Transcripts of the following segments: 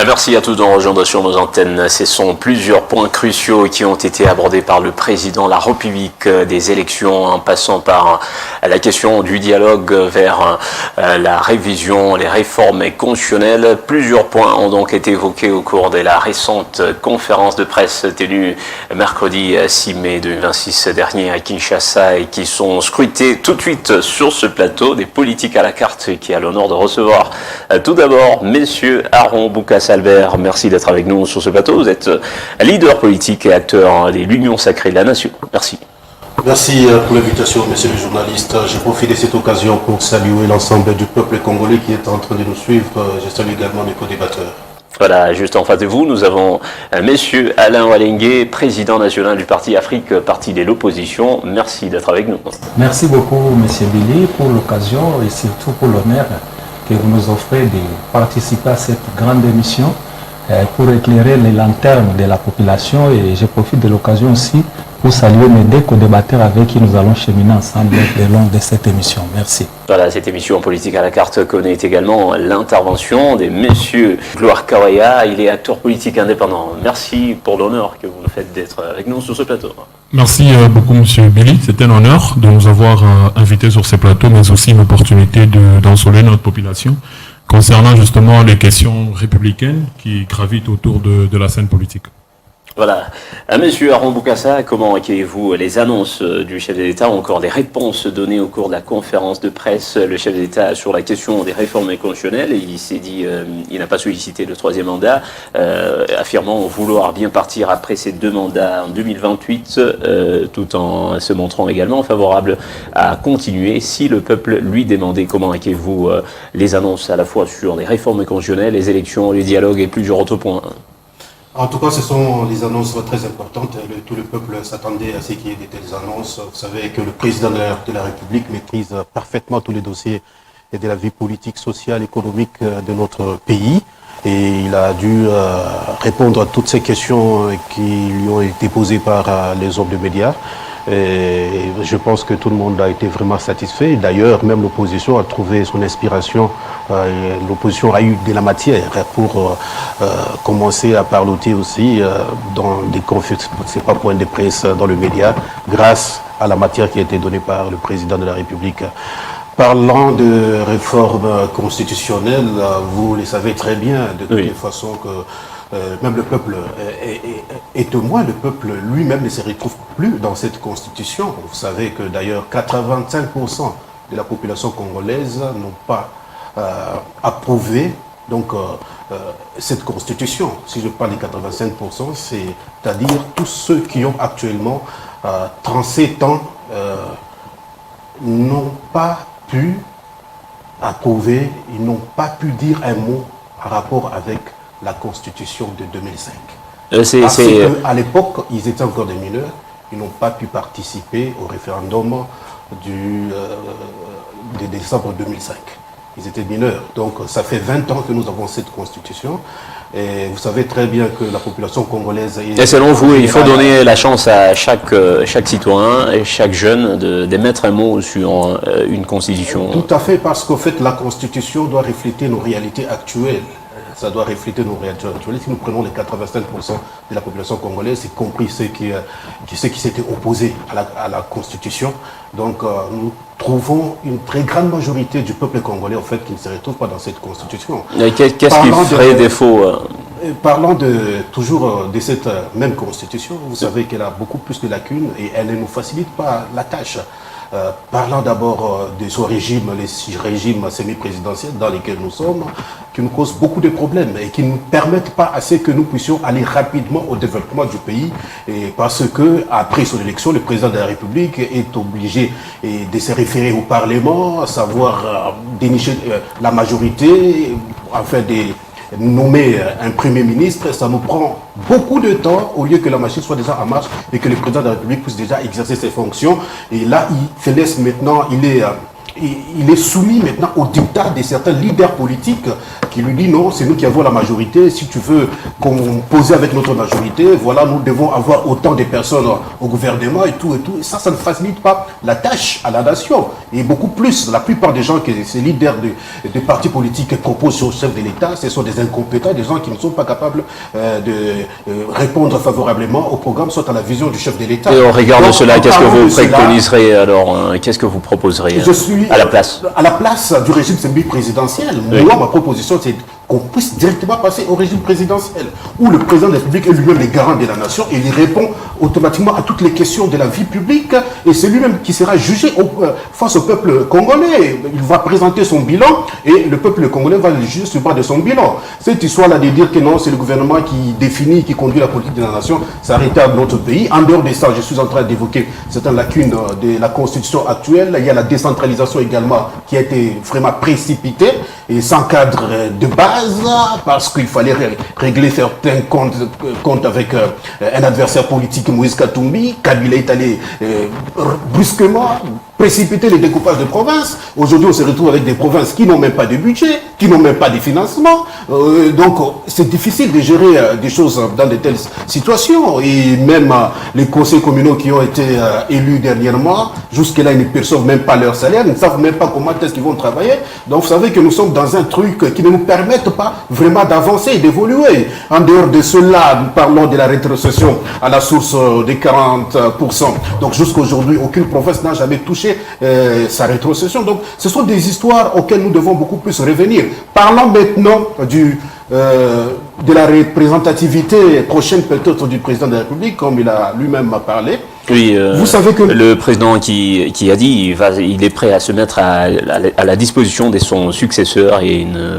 Merci à tous de nous rejoindre sur nos antennes. Ce sont plusieurs points cruciaux qui ont été abordés par le président de la République, des élections en passant par la question du dialogue vers la révision, les réformes constitutionnelles. Plusieurs points ont donc été évoqués au cours de la récente conférence de presse tenue mercredi 6 mai 2026 dernier à Kinshasa et qui sont scrutés tout de suite sur ce plateau des politiques à la carte qui a l'honneur de recevoir tout d'abord messieurs Aaron Boukassa-Albert, merci d'être avec nous sur ce plateau. Vous êtes leader politique et acteur de l'Union sacrée de la Nation. Merci. Merci pour l'invitation, messieurs les journalistes. Je profite de cette occasion pour saluer l'ensemble du peuple congolais qui est en train de nous suivre. Je salue également mes co-débatteurs. Voilà, juste en face de vous, nous avons messieurs Alain Walengue, président national du Parti Afrique, parti de l'opposition. Merci d'être avec nous. Merci beaucoup, monsieur Billy, pour l'occasion et surtout pour l'honneur que vous nous offrez de participer à cette grande émission pour éclairer les lanternes de la population, et je profite de l'occasion aussi pour saluer mes deux co-débatteurs avec qui nous allons cheminer ensemble le long de cette émission. Merci. Voilà, cette émission politique à la carte connaît également l'intervention de messieurs Gloire Kawaya, il est acteur politique indépendant. Merci pour l'honneur que vous nous faites d'être avec nous sur ce plateau. Merci beaucoup monsieur Billy, c'est un honneur de nous avoir invités sur ce plateau, mais aussi une opportunité d'ensoleiller notre population concernant justement les questions républicaines qui gravitent autour de la scène politique. Voilà. Monsieur Aaron Boukassa, comment accueillez-vous les annonces du chef de l'État ou encore des réponses données au cours de la conférence de presse? Le chef de l'État sur la question des réformes constitutionnelles, il s'est dit, il n'a pas sollicité le troisième mandat, affirmant vouloir bien partir après ces deux mandats en 2028, tout en se montrant également favorable à continuer si le peuple lui demandait. Comment accueillez-vous les annonces à la fois sur les réformes constitutionnelles, les élections, les dialogues et plusieurs autres points? En tout cas, ce sont des annonces très importantes. Tout le peuple s'attendait à ce qu'il y ait de telles annonces. Vous savez que le président de la République maîtrise parfaitement tous les dossiers de la vie politique, sociale, économique de notre pays. Et il a dû répondre à toutes ces questions qui lui ont été posées par les hommes de médias. Et je pense que tout le monde a été vraiment satisfait. D'ailleurs, même l'opposition a trouvé son inspiration. L'opposition a eu de la matière pour commencer à parloter aussi dans des conférences, c'est pas point de presse dans le média, grâce à la matière qui a été donnée par le président de la République. Parlant de réforme constitutionnelle, vous le savez très bien, de toutes les façons que même le peuple est témoin, le peuple lui-même ne se retrouve plus dans cette constitution. Vous savez que d'ailleurs 85% de la population congolaise n'ont pas approuvé donc, cette constitution. Si je parle de 85%, c'est-à-dire tous ceux qui ont actuellement 37 ans n'ont pas pu approuver, ils n'ont pas pu dire un mot en rapport avec la Constitution de 2005. Parce qu'à l'époque, ils étaient encore des mineurs, ils n'ont pas pu participer au référendum de décembre 2005. Ils étaient mineurs. Donc ça fait 20 ans que nous avons cette Constitution. Et vous savez très bien que la population congolaise... Et selon vous, il faut donner la chance à chaque citoyen et chaque jeune d'émettre un mot sur une Constitution. Tout à fait, parce qu'en fait, la Constitution doit refléter nos réalités actuelles. Ça doit refléter nos réalités actuelles. Si nous prenons les 85% de la population congolaise, y compris ceux qui s'étaient opposés à la Constitution, donc nous trouvons une très grande majorité du peuple congolais en fait qui ne se retrouve pas dans cette Constitution. Qu'est-ce qui ferait défaut Parlant toujours de cette même Constitution, vous savez qu'elle a beaucoup plus de lacunes et elle ne nous facilite pas la tâche. Parlant d'abord de ce régime, les régimes semi-présidentiels dans lesquels nous sommes, qui nous causent beaucoup de problèmes et qui ne nous permettent pas assez que nous puissions aller rapidement au développement du pays. Et parce que après son élection, le président de la République est obligé de se référer au Parlement, à savoir dénicher la majorité, afin de nommer un Premier ministre. Ça nous prend beaucoup de temps au lieu que la machine soit déjà en marche et que le président de la République puisse déjà exercer ses fonctions. Et là, il se laisse maintenant, il est il est soumis maintenant au dictat de certains leaders politiques qui lui disent non, c'est nous qui avons la majorité, si tu veux composer avec notre majorité, voilà, nous devons avoir autant de personnes au gouvernement et tout. Et ça ne facilite pas la tâche à la nation. Et beaucoup plus, la plupart des gens que ces leaders de partis politiques proposent au chef de l'État, ce sont des incompétents, des gens qui ne sont pas capables de répondre favorablement au programme, soit à la vision du chef de l'État. Et au regard de cela, qu'est-ce que vous préconiserez alors, qu'est-ce que vous proposerez à la place du régime semi-présidentiel. Oui. Moi, ma proposition, c'est qu'on puisse directement passer au régime présidentiel, où le président de la République est lui-même le garant de la nation et il répond automatiquement à toutes les questions de la vie publique et c'est lui-même qui sera jugé face au peuple congolais. Il va présenter son bilan et le peuple congolais va le juger sur base de son bilan. Cette histoire-là de dire que non, c'est le gouvernement qui définit, qui conduit la politique de la nation, c'est arrêté à notre pays. En dehors de ça, je suis en train d'évoquer certaines lacunes de la constitution actuelle. Il y a la décentralisation également qui a été vraiment précipitée et sans cadre de base, parce qu'il fallait régler certains comptes avec un adversaire politique, Moïse Katumbi. Kabila est allé brusquement précipiter les découpages de provinces. Aujourd'hui, on se retrouve avec des provinces qui n'ont même pas de budget, qui n'ont même pas de financement. Donc, c'est difficile de gérer des choses dans de telles situations. Et même les conseils communaux qui ont été élus dernièrement, jusque-là, ils ne perçoivent même pas leur salaire, ils ne savent même pas comment est-ce qu'ils vont travailler. Donc, vous savez que nous sommes dans un truc qui ne nous permet pas vraiment d'avancer et d'évoluer. En dehors de cela, nous parlons de la rétrocession à la source des 40%. Donc, jusqu'à aujourd'hui, aucune province n'a jamais touché sa rétrocession. Donc, ce sont des histoires auxquelles nous devons beaucoup plus revenir. Parlons maintenant de la représentativité prochaine peut-être du président de la République, comme il a lui-même parlé. Oui, vous savez que le président qui a dit il est prêt à se mettre à la disposition de son successeur et il ne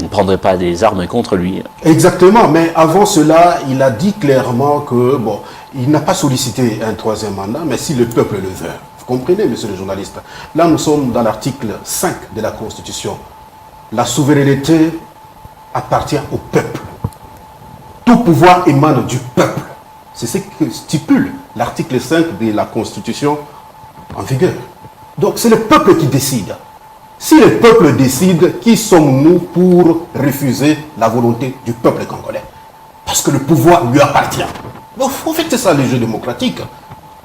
prendrait pas des armes contre lui. Exactement, mais avant cela, il a dit clairement que bon, il n'a pas sollicité un troisième mandat, mais si le peuple le veut. Vous comprenez, monsieur le journaliste? Là, nous sommes dans l'article 5 de la Constitution. La souveraineté appartient au peuple. Tout pouvoir émane du peuple. C'est ce que stipule l'article 5 de la Constitution en vigueur. Donc, c'est le peuple qui décide. Si le peuple décide, qui sommes-nous pour refuser la volonté du peuple congolais? Parce que le pouvoir lui appartient. Donc, en fait, c'est ça le jeu démocratique.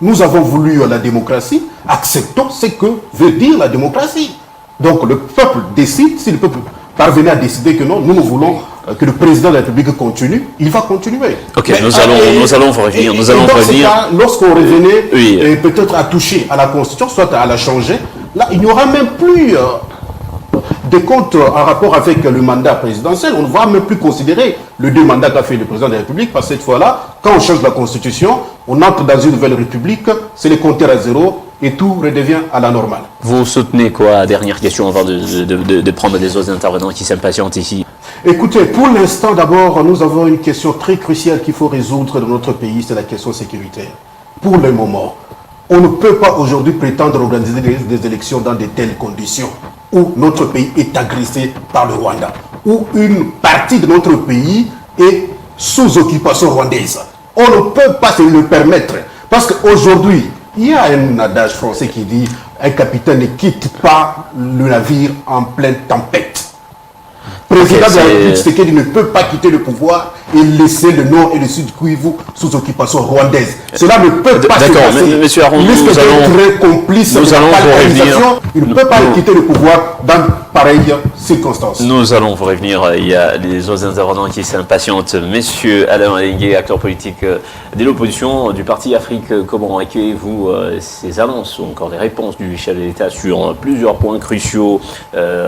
Nous avons voulu la démocratie, acceptons ce que veut dire la démocratie. Donc le peuple décide, si le peuple parvenait à décider que non, nous voulons que le président de la République continue, il va continuer. Ok, mais, nous allons revenir. Lorsqu'on revenait peut-être à toucher à la Constitution, soit à la changer, là il n'y aura même plus des comptes en rapport avec le mandat présidentiel. On ne va même plus considérer le 2 mandats qu'a fait le président de la République, parce que cette fois-là, quand on change la Constitution, on entre dans une nouvelle République, c'est le compteur à zéro et tout redevient à la normale. Vous soutenez quoi? Dernière question avant de prendre les autres intervenants qui s'impatientent ici. Écoutez, pour l'instant, d'abord, nous avons une question très cruciale qu'il faut résoudre dans notre pays, c'est la question sécuritaire. Pour le moment, on ne peut pas aujourd'hui prétendre organiser des élections dans de telles conditions, où notre pays est agressé par le Rwanda, où une partie de notre pays est sous occupation rwandaise. On ne peut pas se le permettre. Parce qu'aujourd'hui, il y a un adage français qui dit « Un capitaine ne quitte pas le navire en pleine tempête ». Le président de la République Tshisekedi ne peut pas quitter le pouvoir et laisser le nord et le sud du Kivu sous occupation rwandaise. Cela ne peut pas se passer. Monsieur Aron, il risque d'être très complice de la balkanisation. Il ne peut pas quitter le pouvoir dans pareilles circonstances. Nous allons vous revenir. Il y a des autres intervenants qui s'impatientent. Monsieur Alain Alingué, acteur politique de l'opposition du Parti Afrique, comment accueillez-vous ces annonces, ou encore des réponses du chef de l'État sur plusieurs points cruciaux,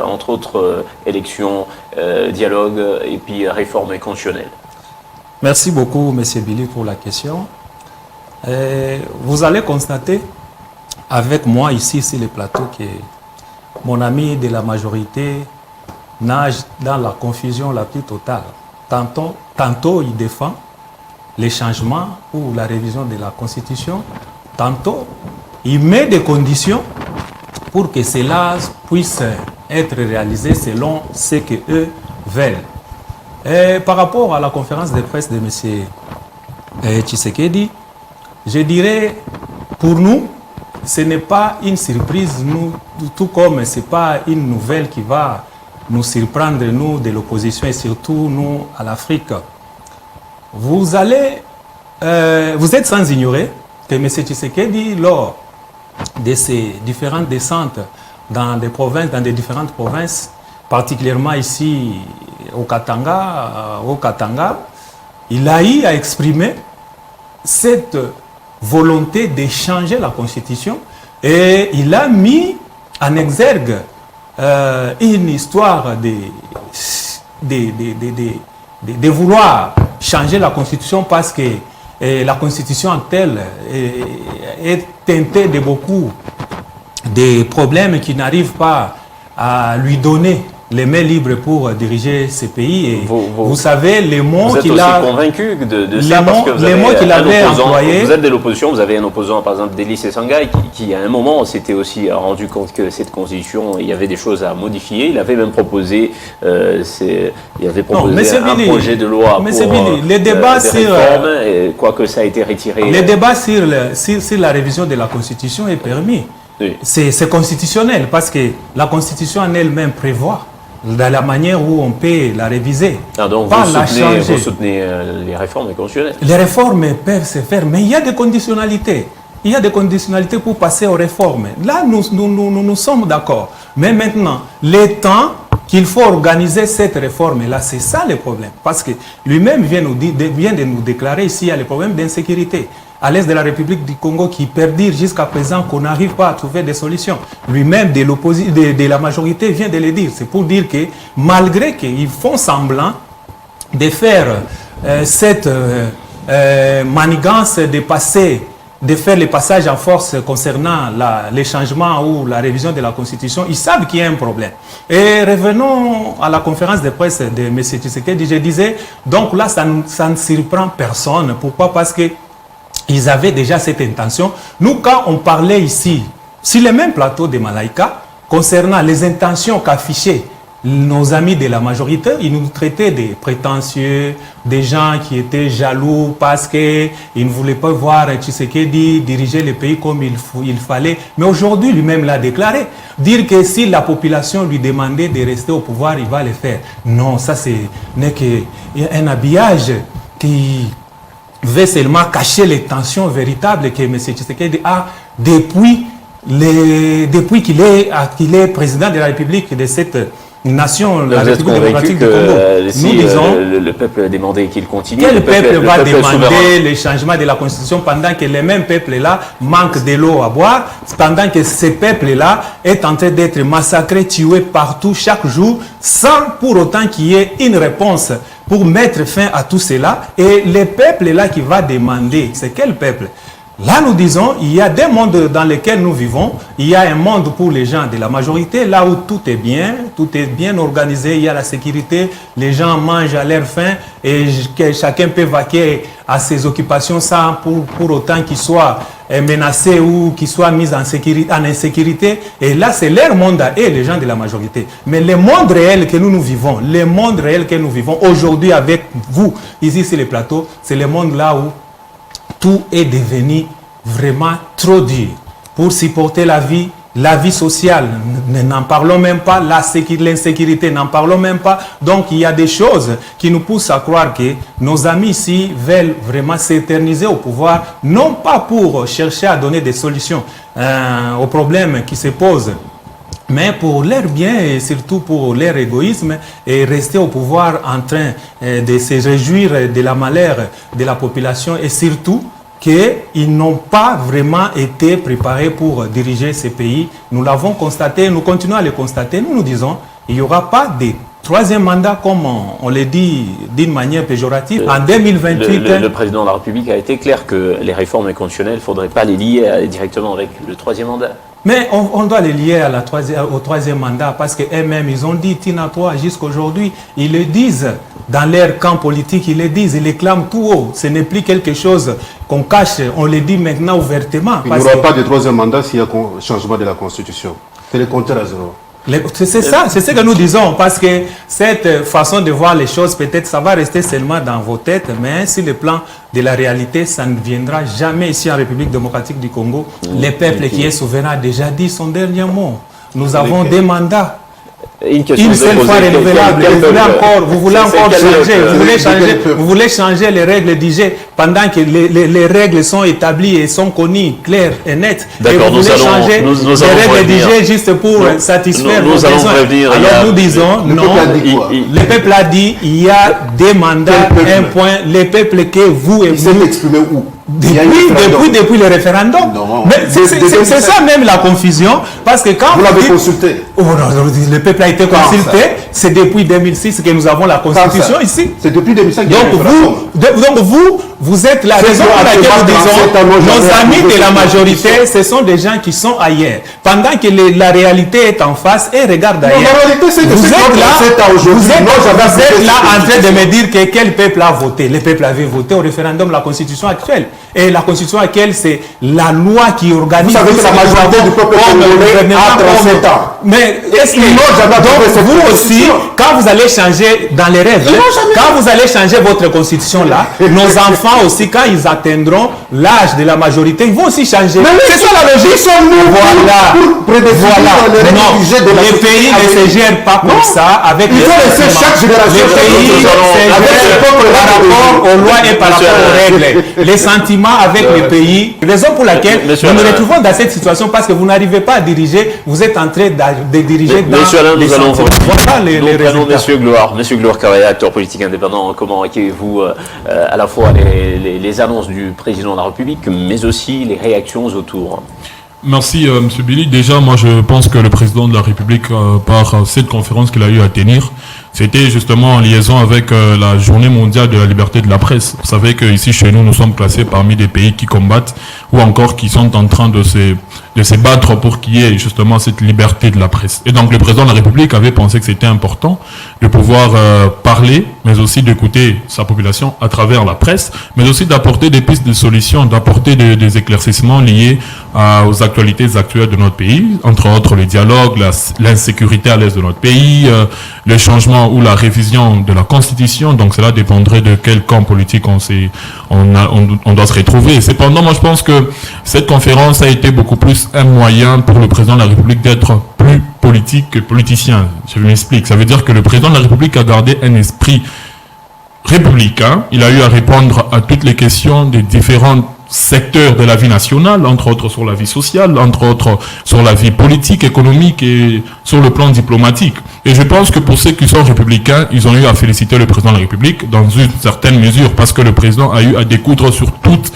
entre autres élections, dialogue et puis réforme constitutionnelle? Merci beaucoup, M. Billy, pour la question. Vous allez constater avec moi ici sur le plateau que mon ami de la majorité nage dans la confusion la plus totale. Tantôt il défend les changements ou la révision de la Constitution, tantôt il met des conditions pour que cela puisse être réalisé selon ce qu'eux veulent. Et par rapport à la conférence de presse de M. Tshisekedi, je dirais, pour nous, ce n'est pas une surprise, nous, tout comme ce n'est pas une nouvelle qui va nous surprendre, nous, de l'opposition, et surtout nous, à l'Afrique. Vous êtes sans ignorer que M. Tshisekedi, lors de ses différentes descentes dans des provinces, dans des différentes provinces, particulièrement ici au Katanga, il a eu à exprimer cette volonté de changer la Constitution et il a mis en exergue une histoire de vouloir changer la Constitution parce que la Constitution en telle est teintée de beaucoup de problèmes qui n'arrivent pas à lui donner les mains libres pour diriger ce pays. Et vous savez, les mots qu'il a... Vous êtes aussi convaincu de ça parce que les mots qu'il avait employés... Vous êtes de l'opposition, vous avez un opposant, par exemple, Delis Sangai, qui à un moment s'était aussi rendu compte que cette constitution, il y avait des choses à modifier. Il avait même proposé, un projet de loi pour les débats des réformes, et quoique ça a été retiré. Les débats sur la révision de la Constitution est permis. Oui. C'est constitutionnel parce que la Constitution en elle-même prévoit dans la manière où on peut la réviser. Donc vous soutenez les réformes constitutionnelles? Les réformes peuvent se faire, mais il y a des conditionnalités. Il y a des conditionnalités pour passer aux réformes. Là, nous sommes d'accord. Mais maintenant, le temps qu'il faut organiser cette réforme-là, c'est ça le problème. Parce que lui-même vient de nous déclarer ici, il y a le problème d'insécurité à l'est de la République du Congo qui perdure jusqu'à présent qu'on n'arrive pas à trouver des solutions. Lui-même de la majorité vient de le dire. C'est pour dire que malgré qu'ils font semblant de faire cette manigance de faire le passage en force concernant les changements ou la révision de la Constitution, ils savent qu'il y a un problème. Et revenons à la conférence de presse de M. Tshisekedi. Je disais, donc là, ça ne surprend personne. Pourquoi? Parce que ils avaient déjà cette intention. Nous, quand on parlait ici, sur le même plateau de Malaika, concernant les intentions qu'affichaient nos amis de la majorité, ils nous traitaient des prétentieux, des gens qui étaient jaloux parce qu'ils ne voulaient pas voir Tshisekedi diriger le pays comme il fallait. Mais aujourd'hui, lui-même l'a déclaré. Dire que si la population lui demandait de rester au pouvoir, il va le faire. Non, ça n'est qu'un habillage qui veut seulement cacher les tensions véritables que M. Tshisekedi a depuis qu'il est président de la République de cette nation, la République démocratique du Congo. Nous disons, le peuple a demandé qu'il continue. Quel peuple va demander le changement de la Constitution pendant que les mêmes peuples-là manquent de l'eau à boire, pendant que ce peuple-là est en train d'être massacré, tué partout, chaque jour, sans pour autant qu'il y ait une réponse pour mettre fin à tout cela. Et le peuple-là qui va demander, c'est quel peuple? Là, nous disons, il y a des mondes dans lesquels nous vivons. Il y a un monde pour les gens de la majorité, là où tout est bien organisé, il y a la sécurité, les gens mangent à leur faim et que chacun peut vaquer à ses occupations sans pour autant qu'il soit menacé ou qu'il soit mis en insécurité. Et là, c'est leur monde à eux, les gens de la majorité. Mais le monde réel que nous vivons, le monde réel que nous vivons aujourd'hui avec vous, ici sur le plateau, c'est le monde là où tout est devenu vraiment trop dur pour supporter la vie sociale, n'en parlons même pas, l'insécurité, n'en parlons même pas. Donc il y a des choses qui nous poussent à croire que nos amis ici veulent vraiment s'éterniser au pouvoir, non pas pour chercher à donner des solutions aux problèmes qui se posent, mais pour leur bien et surtout pour leur égoïsme et rester au pouvoir en train de se réjouir de la malheur de la population et surtout qu'ils n'ont pas vraiment été préparés pour diriger ces pays. Nous l'avons constaté, nous continuons à le constater. Nous disons, il n'y aura pas de troisième mandat comme on le dit d'une manière péjorative. En 2028... Le président de la République a été clair que les réformes constitutionnelles, il ne faudrait pas les lier directement avec le troisième mandat. Mais on doit les lier au troisième mandat parce qu'eux-mêmes, ils ont dit, Tina 3 jusqu'à aujourd'hui, ils le disent dans leur camp politique, ils le disent, ils les clament tout haut. Ce n'est plus quelque chose qu'on cache, on le dit maintenant ouvertement. Il n'y aura pas de troisième mandat s'il y a changement de la Constitution. C'est le contraire à zéro. C'est ça, c'est ce que nous disons, parce que cette façon de voir les choses, peut-être ça va rester seulement dans vos têtes, mais sur le plan de la réalité, ça ne viendra jamais ici en République démocratique du Congo. Le peuple qui est souverain a déjà dit son dernier mot. Nous avons des mandats. Une seule fois renouvelable. Vous voulez encore changer. Vous voulez changer les règles du jeu pendant que les règles sont établies et sont connues, claires et nettes. Et vous voulez changer les règles du jeu juste pour satisfaire vos besoins. Alors nous disons, non, le peuple a dit, il y a des mandats, un point. Le peuple que vous et vous... Il s'est exprimé où? Depuis le référendum. C'est ça même la confusion, parce que quand vous l'avez consulté. Oh, non, le peuple a été consulté. C'est depuis 2006 que nous avons la constitution ici. C'est depuis 2005. Donc vous êtes la raison pour laquelle nous disons nos amis de la majorité, ce sont des gens qui sont ailleurs. Pendant que la réalité est en face et regarde ailleurs. Vous êtes là en train de me dire que quel peuple a voté. Le peuple avait voté au référendum la constitution actuelle. Et la constitution actuelle, c'est la loi qui organise. Vous savez que la majorité du peuple congolais a 37 ans. Mais est-ce que vous aussi, quand vous allez changer dans les rêves, quand vous allez changer votre constitution là, nos enfants aussi, quand ils atteindront l'âge de la majorité, ils vont aussi changer. C'est ça la logique. Voilà. Non, les pays ne se gèrent pas comme ça avec les pays se gèrent par rapport aux lois et par rapport aux règles. Les sentiments avec les pays, raison pour laquelle nous nous retrouvons dans cette situation, parce que vous n'arrivez pas à diriger, vous êtes en train de diriger dans les sentiments. Voilà les résultats. Monsieur Gloire Carré, acteur politique indépendant, comment accueillez-vous à la fois les annonces du président de la République, mais aussi les réactions autour? Merci, M. Billy. Déjà, moi, je pense que le président de la République, par cette conférence qu'il a eu à tenir, c'était justement en liaison avec la journée mondiale de la liberté de la presse. Vous savez qu'ici, chez nous, nous sommes classés parmi des pays qui combattent ou encore qui sont en train de se battre pour qu'il y ait justement cette liberté de la presse. Et donc, le président de la République avait pensé que c'était important de pouvoir parler, mais aussi d'écouter sa population à travers la presse, mais aussi d'apporter des pistes de solutions, d'apporter des éclaircissements liés aux actualités actuelles de notre pays, entre autres le dialogue, l'insécurité à l'est de notre pays, le changement ou la révision de la Constitution. Donc cela dépendrait de quel camp politique on doit se retrouver. Cependant, moi je pense que cette conférence a été beaucoup plus un moyen pour le président de la République d'être plus politique que politicien. Je m'explique. Ça veut dire que le président de la République a gardé un esprit républicain. Il a eu à répondre à toutes les questions des différents secteurs de la vie nationale, entre autres sur la vie sociale, entre autres sur la vie politique, économique et sur le plan diplomatique. Et je pense que pour ceux qui sont républicains, ils ont eu à féliciter le président de la République dans une certaine mesure, parce que le président a eu à découdre sur toutes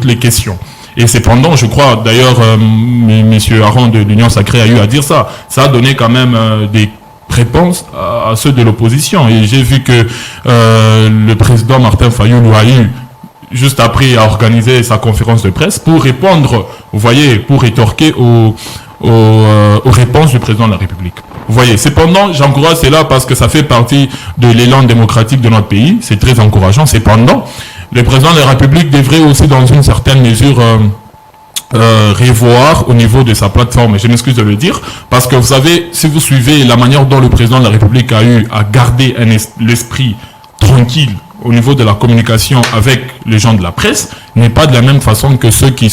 les questions. Et cependant, je crois, d'ailleurs, M. Aron de l'Union Sacrée a eu à dire ça. Ça a donné quand même des réponses à ceux de l'opposition. Et j'ai vu que le président Martin Fayulu a eu, juste après, à organiser sa conférence de presse pour répondre, vous voyez, pour rétorquer aux réponses du président de la République. Vous voyez, cependant, j'encourage cela parce que ça fait partie de l'élan démocratique de notre pays. C'est très encourageant. Cependant, le président de la République devrait aussi, dans une certaine mesure, revoir au niveau de sa plateforme. Et je m'excuse de le dire, parce que vous savez, si vous suivez la manière dont le président de la République a eu à garder l'esprit tranquille au niveau de la communication avec les gens de la presse, n'est pas de la même façon que ceux qui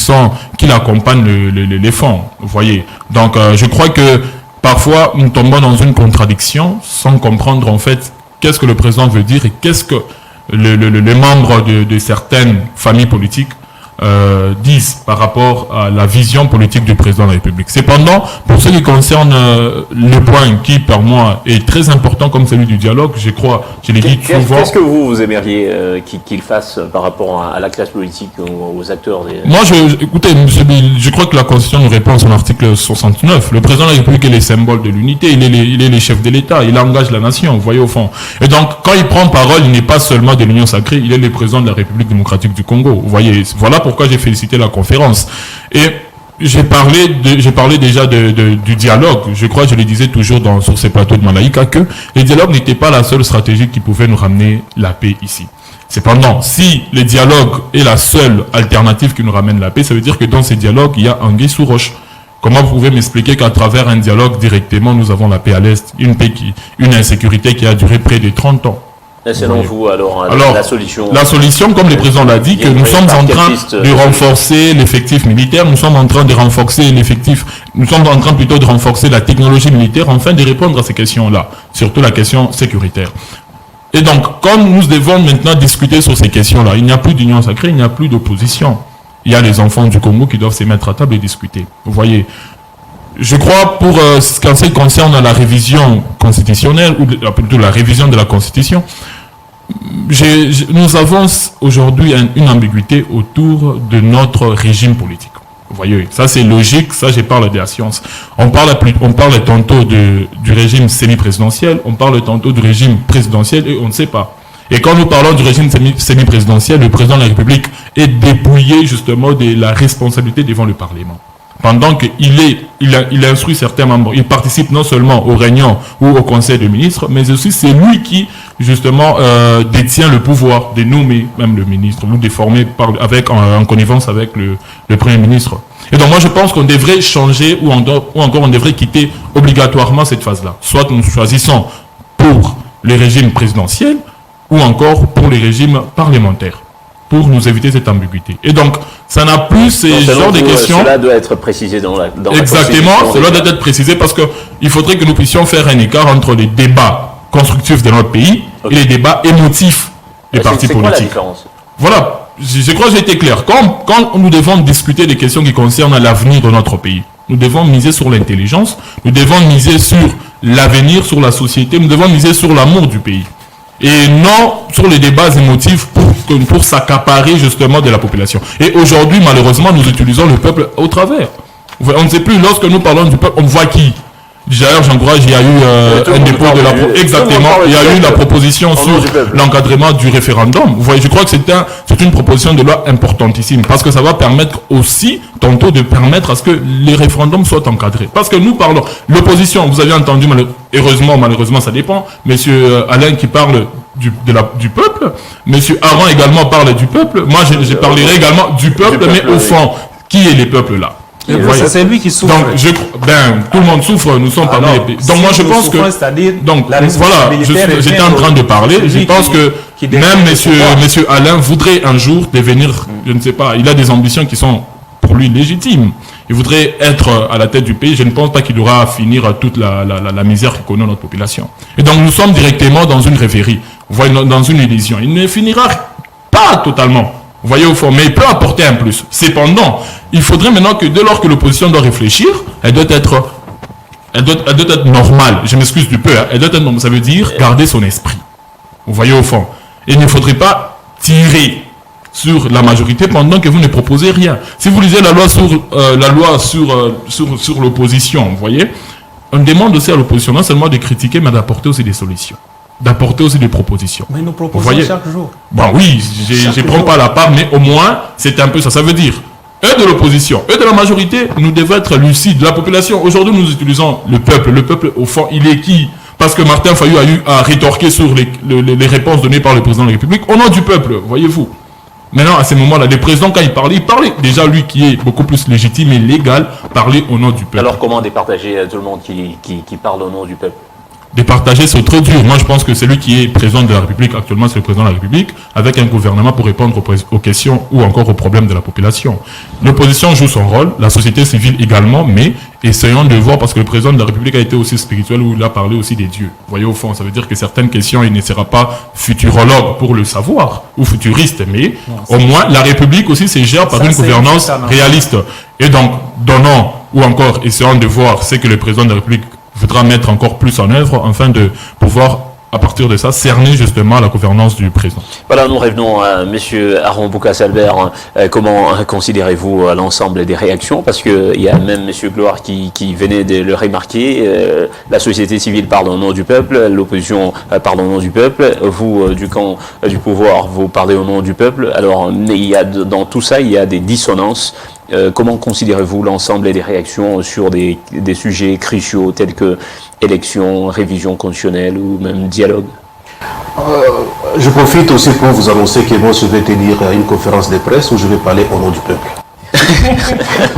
l'accompagnent les fonds. Vous voyez. Donc, je crois que parfois, nous tombons dans une contradiction sans comprendre en fait qu'est-ce que le président veut dire et qu'est-ce que les membres de certaines familles politiques disent par rapport à la vision politique du président de la République. Cependant, pour ce qui concerne le point qui, pour moi, est très important comme celui du dialogue, je crois, je l'ai dit souvent... Qu'est-ce que vous aimeriez qu'il fasse par rapport à la classe politique, aux acteurs des... Moi, écoutez, je crois que la Constitution nous répond à son article 69. Le président de la République est le symbole de l'unité, il est le chef de l'État, il engage la nation, vous voyez au fond. Et donc, quand il prend parole, il n'est pas seulement de l'Union Sacrée, il est le président de la République démocratique du Congo. Vous voyez, voilà pourquoi j'ai félicité la conférence. Et j'ai parlé déjà du dialogue. Je crois, je le disais toujours sur ces plateaux de Malaïka, que le dialogue n'était pas la seule stratégie qui pouvait nous ramener la paix ici. Cependant, si le dialogue est la seule alternative qui nous ramène la paix, ça veut dire que dans ces dialogues, il y a anguille sous roche. Comment vous pouvez m'expliquer qu'à travers un dialogue directement, nous avons la paix à l'Est, une insécurité qui a duré près de 30 ans? Et selon vous, alors, la solution... La solution, comme le président l'a dit, que nous sommes en train de renforcer l'effectif militaire, nous sommes en train de renforcer l'effectif, nous sommes en train plutôt de renforcer la technologie militaire, afin de répondre à ces questions-là, surtout la question sécuritaire. Et donc, comme nous devons maintenant discuter sur ces questions-là, il n'y a plus d'union sacrée, il n'y a plus d'opposition. Il y a les enfants du Congo qui doivent se mettre à table et discuter. Vous voyez, je crois, pour ce qui concerne la révision constitutionnelle, ou plutôt la révision de la Constitution, nous avons aujourd'hui une ambiguïté autour de notre régime politique. Vous voyez, ça c'est logique, ça je parle de la science. On parle tantôt du régime semi-présidentiel, on parle tantôt du régime présidentiel et on ne sait pas. Et quand nous parlons du régime semi-présidentiel, le président de la République est dépouillé justement de la responsabilité devant le Parlement. Pendant qu'il instruit certains membres, il participe non seulement aux réunions ou au conseil de ministres, mais aussi c'est lui qui, justement, détient le pouvoir de nommer même le ministre, ou de former en connivence avec le Premier ministre. Et donc moi je pense qu'on devrait changer, ou encore on devrait quitter obligatoirement cette phase-là. Soit nous choisissons pour les régimes présidentiels, ou encore pour les régimes parlementaires, pour nous éviter cette ambiguïté. Et donc, ça n'a plus ces genres de questions. Cela doit être précisé dans la Exactement, cela doit être précisé parce qu'il faudrait que nous puissions faire un écart entre les débats constructifs de notre pays et les débats émotifs des partis politiques. C'est quoi la différence? Voilà, je crois que j'ai été clair. Quand nous devons discuter des questions qui concernent l'avenir de notre pays, nous devons miser sur l'intelligence, nous devons miser sur l'avenir, sur la société, nous devons miser sur l'amour du pays. Et non sur les débats émotifs pour s'accaparer justement de la population. Et aujourd'hui, malheureusement, nous utilisons le peuple au travers. On ne sait plus, lorsque nous parlons du peuple, on voit qui. D'ailleurs, j'encourage, il y a eu un dépôt de la... Exactement, il y a eu la proposition sur l'encadrement du référendum. Vous voyez, je crois que c'est une proposition de loi importantissime, parce que ça va permettre aussi, tantôt, de permettre à ce que les référendums soient encadrés. Parce que nous parlons, l'opposition, vous avez entendu, malheureusement, ça dépend, monsieur Alain qui parle du peuple, monsieur Aron également parle du peuple, moi je parlerai également du peuple, mais au fond, qui est les peuples là? C'est lui qui souffre. Donc, tout le monde souffre, nous sommes parmi les pays. Donc, moi, je pense que. Donc, voilà, j'étais en train de parler. Je pense que même monsieur Alain voudrait un jour devenir, je ne sais pas, il a des ambitions qui sont pour lui légitimes. Il voudrait être à la tête du pays. Je ne pense pas qu'il aura à finir toute la misère que connaît notre population. Et donc, nous sommes directement dans une rêverie, dans une illusion. Il ne finira pas totalement. Vous voyez au fond, mais il peut apporter un plus. Cependant, il faudrait maintenant que dès lors que l'opposition doit réfléchir, elle doit être normale. Je m'excuse du peu, hein. Elle doit être normale. Ça veut dire garder son esprit. Vous voyez au fond. Et il ne faudrait pas tirer sur la majorité pendant que vous ne proposez rien. Si vous lisez la loi sur l'opposition, vous voyez, on demande aussi à l'opposition non seulement de critiquer, mais d'apporter aussi des solutions. D'apporter aussi des propositions. Mais nous proposons chaque jour. Bon oui, je ne prends pas la part, mais au moins, c'est un peu ça. Ça veut dire, eux de l'opposition, eux de la majorité, nous devons être lucides. La population, aujourd'hui, nous utilisons le peuple. Le peuple, au fond, il est qui? Parce que Martin Fayou a eu à rétorquer sur les réponses données par le président de la République au nom du peuple, voyez-vous. Maintenant, à ce moment-là, le président, quand il parlait déjà lui qui est beaucoup plus légitime et légal, parlait au nom du peuple. Alors comment départager tout le monde qui parle au nom du peuple? Départager, c'est trop dur. Moi, je pense que celui qui est président de la République, actuellement, c'est le président de la République, avec un gouvernement pour répondre aux questions ou encore aux problèmes de la population. L'opposition joue son rôle, la société civile également, mais essayons de voir, parce que le président de la République a été aussi spirituel, où il a parlé aussi des dieux. Vous voyez, au fond, ça veut dire que certaines questions, il ne sera pas futurologue pour le savoir, ou futuriste, mais au moins, la République aussi se gère par une gouvernance réaliste. Et donc, donnons, ou encore, essayons de voir ce que le président de la République faudra mettre encore plus en œuvre afin de pouvoir, à partir de ça, cerner justement la gouvernance du président. Voilà, nous revenons à M. Aron Boukas-Albert. Comment considérez-vous l'ensemble des réactions? Parce qu'il y a même M. Gloire qui venait de le remarquer. La société civile parle au nom du peuple, l'opposition parle au nom du peuple. Vous, du camp du pouvoir, vous parlez au nom du peuple. Alors, dans tout ça, il y a des dissonances. Comment considérez-vous l'ensemble des réactions sur des sujets cruciaux tels que élection, révision constitutionnelle ou même dialogue? Je profite aussi pour vous annoncer que moi je vais tenir une conférence de presse où je vais parler au nom du peuple.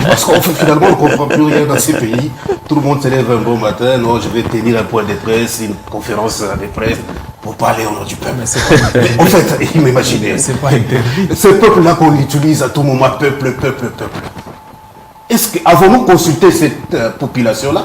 Parce qu'en fait, finalement, on ne comprend plus rien dans ces pays. Tout le monde se lève un bon matin, non, je vais tenir un point de presse, une conférence de presse pour parler au nom du peuple. En fait, imaginez, c'est pas interdit. Ce peuple-là qu'on utilise à tout moment, peuple. Est-ce qu'avons-nous consulté cette population-là?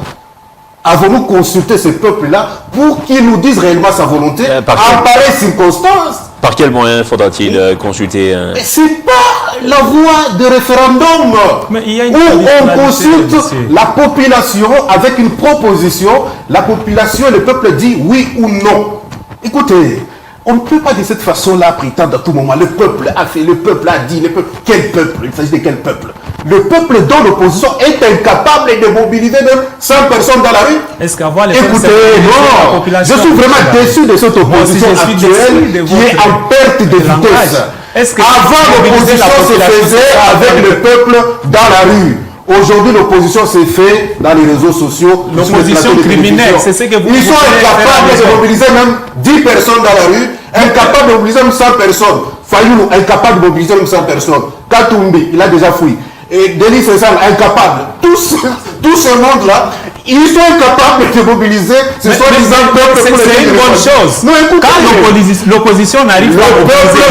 Avons-nous consulté ce peuple-là pour qu'il nous dise réellement sa volonté en pareille circonstance? Par quel moyen faudra-t-il consulter Mais c'est pas la voie de référendum Mais il y a une où on conditionnalité, consulte monsieur. la population avec une proposition. La population, le peuple dit oui ou non. Écoutez, on ne peut pas de cette façon-là prétendre à tout moment. Le peuple a fait, le peuple a dit, le peuple. Quel peuple? Il s'agit de quel peuple? Le peuple dont l'opposition est incapable de mobiliser même 100 personnes dans la rue. Est-ce qu'avoir les Écoutez, la non, population, je suis vraiment déçu de cette opposition je suis déçu actuelle de qui est votre en perte de vitesse. langage. Est-ce que Avant, mobiliser la l'opposition se population, faisait c'est pas avec le- le peuple dans la rue. Aujourd'hui, l'opposition s'est fait dans les réseaux sociaux. L'opposition sur les plateaux de criminelle, télévision. c'est ce que vous Ils sont voulez faire à la incapables de maison. mobiliser même 10 personnes dans la rue, incapables de mobiliser même 100 personnes. Fayoulou, incapable de mobiliser même 100 personnes. Katumbi, il a déjà fui. Et Denis Sessal, incapable. Tout ce monde-là, ils sont incapables de mobiliser. Ce sont des peuples pour c'est les une bonne chose. Non, écoutez, Quand l'opposition n'arrive pas à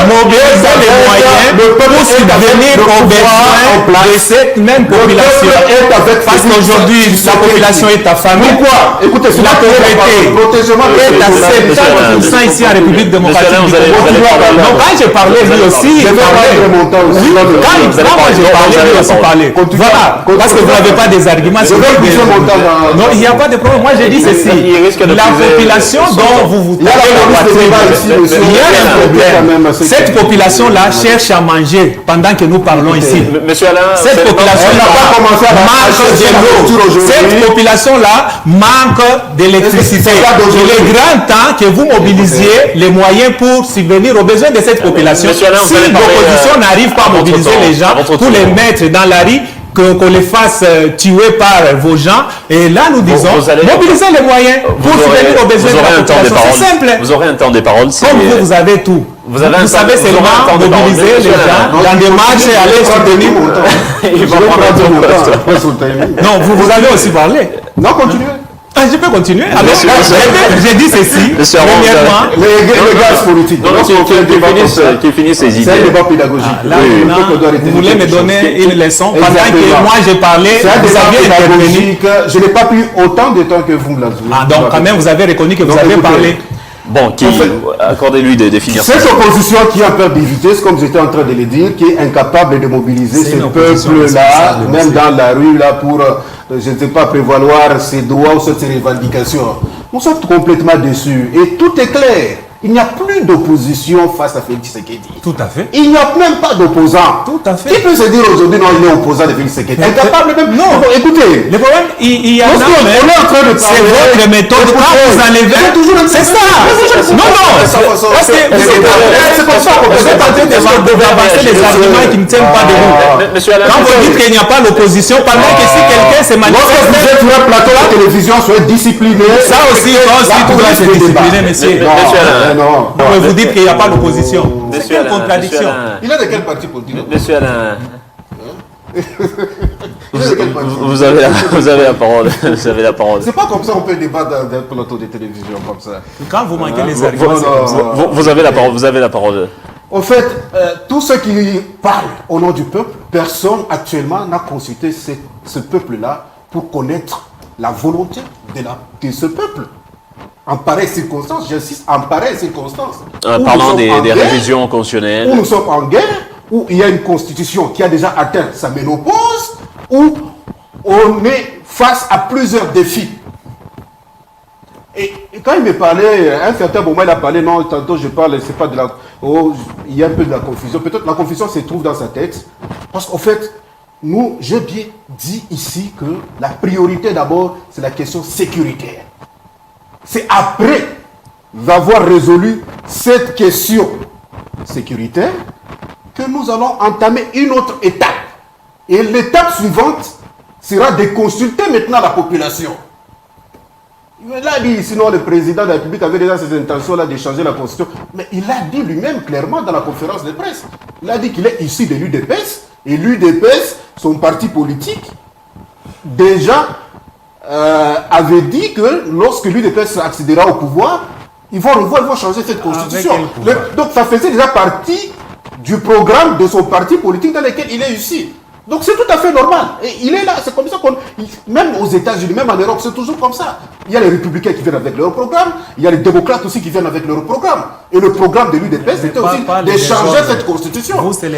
mobiliser les moyens pour subvenir aux besoins de cette même population. Parce qu'aujourd'hui, la population est affamée. Pourquoi? Écoutez, c'est La pauvreté est à 70% ici en République démocratique du Congo. Donc quand j'ai parlé, lui aussi, il parlait. Oui, quand moi j'ai parlé, lui aussi parlait. Voilà, parce que vous n'avez pas des arguments sur non, il n'y a pas de problème. Moi, j'ai dit ceci. La population dont vous tapez la poitrine, il y a un problème. Cette population-là cherche à manger pendant que nous parlons ici. Monsieur Alain, Cette population-là manque de l'eau. Cette population-là manque d'électricité. Il est grand temps que vous mobilisiez les moyens pour subvenir aux besoins de cette population. Si l'opposition n'arrive pas à mobiliser les gens pour les mettre dans la rue, qu'on les fasse tuer par vos gens. Et là, nous disons, mobilisez les moyens pour subvenir aux besoins de la population. C'est simple. Vous aurez un temps de parole. Comme vous avez tout. Vous savez seulement mobiliser les gens dans des marches et aller soutenir. Il va prendre un Non, vous avez aussi parlé. Non, continuez. Ah, je peux continuer. Alors, j'ai dit ceci. Premièrement, les gaz politiques. Non, qui finissent ses idées. C'est un débat pédagogique. là, vous voulez me donner une leçon pendant que moi j'ai parlé, C'est un vous débat avez intervenu. pédagogique. Je n'ai pas pris autant de temps que vous me l'avez. Ah, donc quand même, vous avez reconnu que vous Donc, avez écoutez, parlé. Bon, accordez-lui de finir. Cette opposition qui a peur de vitesse, comme j'étais en train de le dire, qui est incapable de mobiliser C'est ce une opposition peuple-là, responsable, même monsieur. dans la rue, là, pour, je ne sais pas, prévaloir ses droits ou ses revendications. Nous sommes complètement déçus. Et tout est clair. Il n'y a plus d'opposition face à Félix Tshisekedi. Tout à fait. Il n'y a même pas d'opposant. Tout à fait. Qui peut se dire aujourd'hui, non, il est opposant de Félix Tshisekedi? Incapable même. Non. Bon, écoutez. Le problème, il y en Parce a, qu'on mais est en train de c'est parler. votre méthode. Quand vous enlevez, c'est ça. Non, non. Parce que C'est comme ça qu'on vous êtes en train de avancer les arguments qui ne tiennent pas debout. Monsieur Alain, Quand vous dites qu'il n'y a pas l'opposition, pendant que si quelqu'un se Lorsque vous manifeste, êtes sur un plateau de télévision, soyez discipliné. ça aussi, tu dois se discipliner, monsieur. Monsieur Alain. Non. Mais vous dites qu'il n'y a pas d'opposition. C'est Monsieur quelle Alain, contradiction? Monsieur Alain. Il est de quel parti politique? Monsieur Alain, Il est de quel parti? vous avez la parole. Vous avez la parole. C'est pas comme ça qu'on peut débattre dans un plateau de télévision comme ça. Quand vous manquez les arguments, c'est comme ça. Vous avez la parole. Vous avez la parole. En fait, tous ceux qui parlent au nom du peuple, personne actuellement n'a consulté ce peuple-là pour connaître la volonté de ce peuple. En pareille circonstance, j'insiste, en pareille circonstance. Où Parlant nous sommes des en guerre, révisions où constitutionnelles. nous sommes en guerre, où il y a une constitution qui a déjà atteint sa ménopause, où on est face à plusieurs défis. Et quand il me parlait, un certain moment, il a parlé, non, tantôt je parle, c'est pas de la... Oh, il y a un peu de la confusion. Peut-être la confusion se trouve dans sa tête. Parce qu'en fait, nous, j'ai bien dit ici que la priorité d'abord, c'est la question sécuritaire. C'est après avoir résolu cette question sécuritaire que nous allons entamer une autre étape. Et l'étape suivante sera de consulter maintenant la population. Il a dit, sinon le président de la République avait déjà ses intentions là de changer la constitution. Mais il a dit lui-même clairement dans la conférence de presse. Il a dit qu'il est issu de l'UDPS. Et l'UDPS son parti politique, déjà avait dit que lorsque l'UDPS accédera au pouvoir, ils vont changer cette constitution. Donc ça faisait déjà partie du programme de son parti politique dans lequel il est ici. Donc c'est tout à fait normal. Et il est là, c'est comme ça même aux États-Unis, même en Europe, c'est toujours comme ça. Il y a les républicains qui viennent avec leur programme, il y a les démocrates aussi qui viennent avec leur programme. Et le programme de l'UDPS, c'était aussi de changer cette constitution. Donc c'est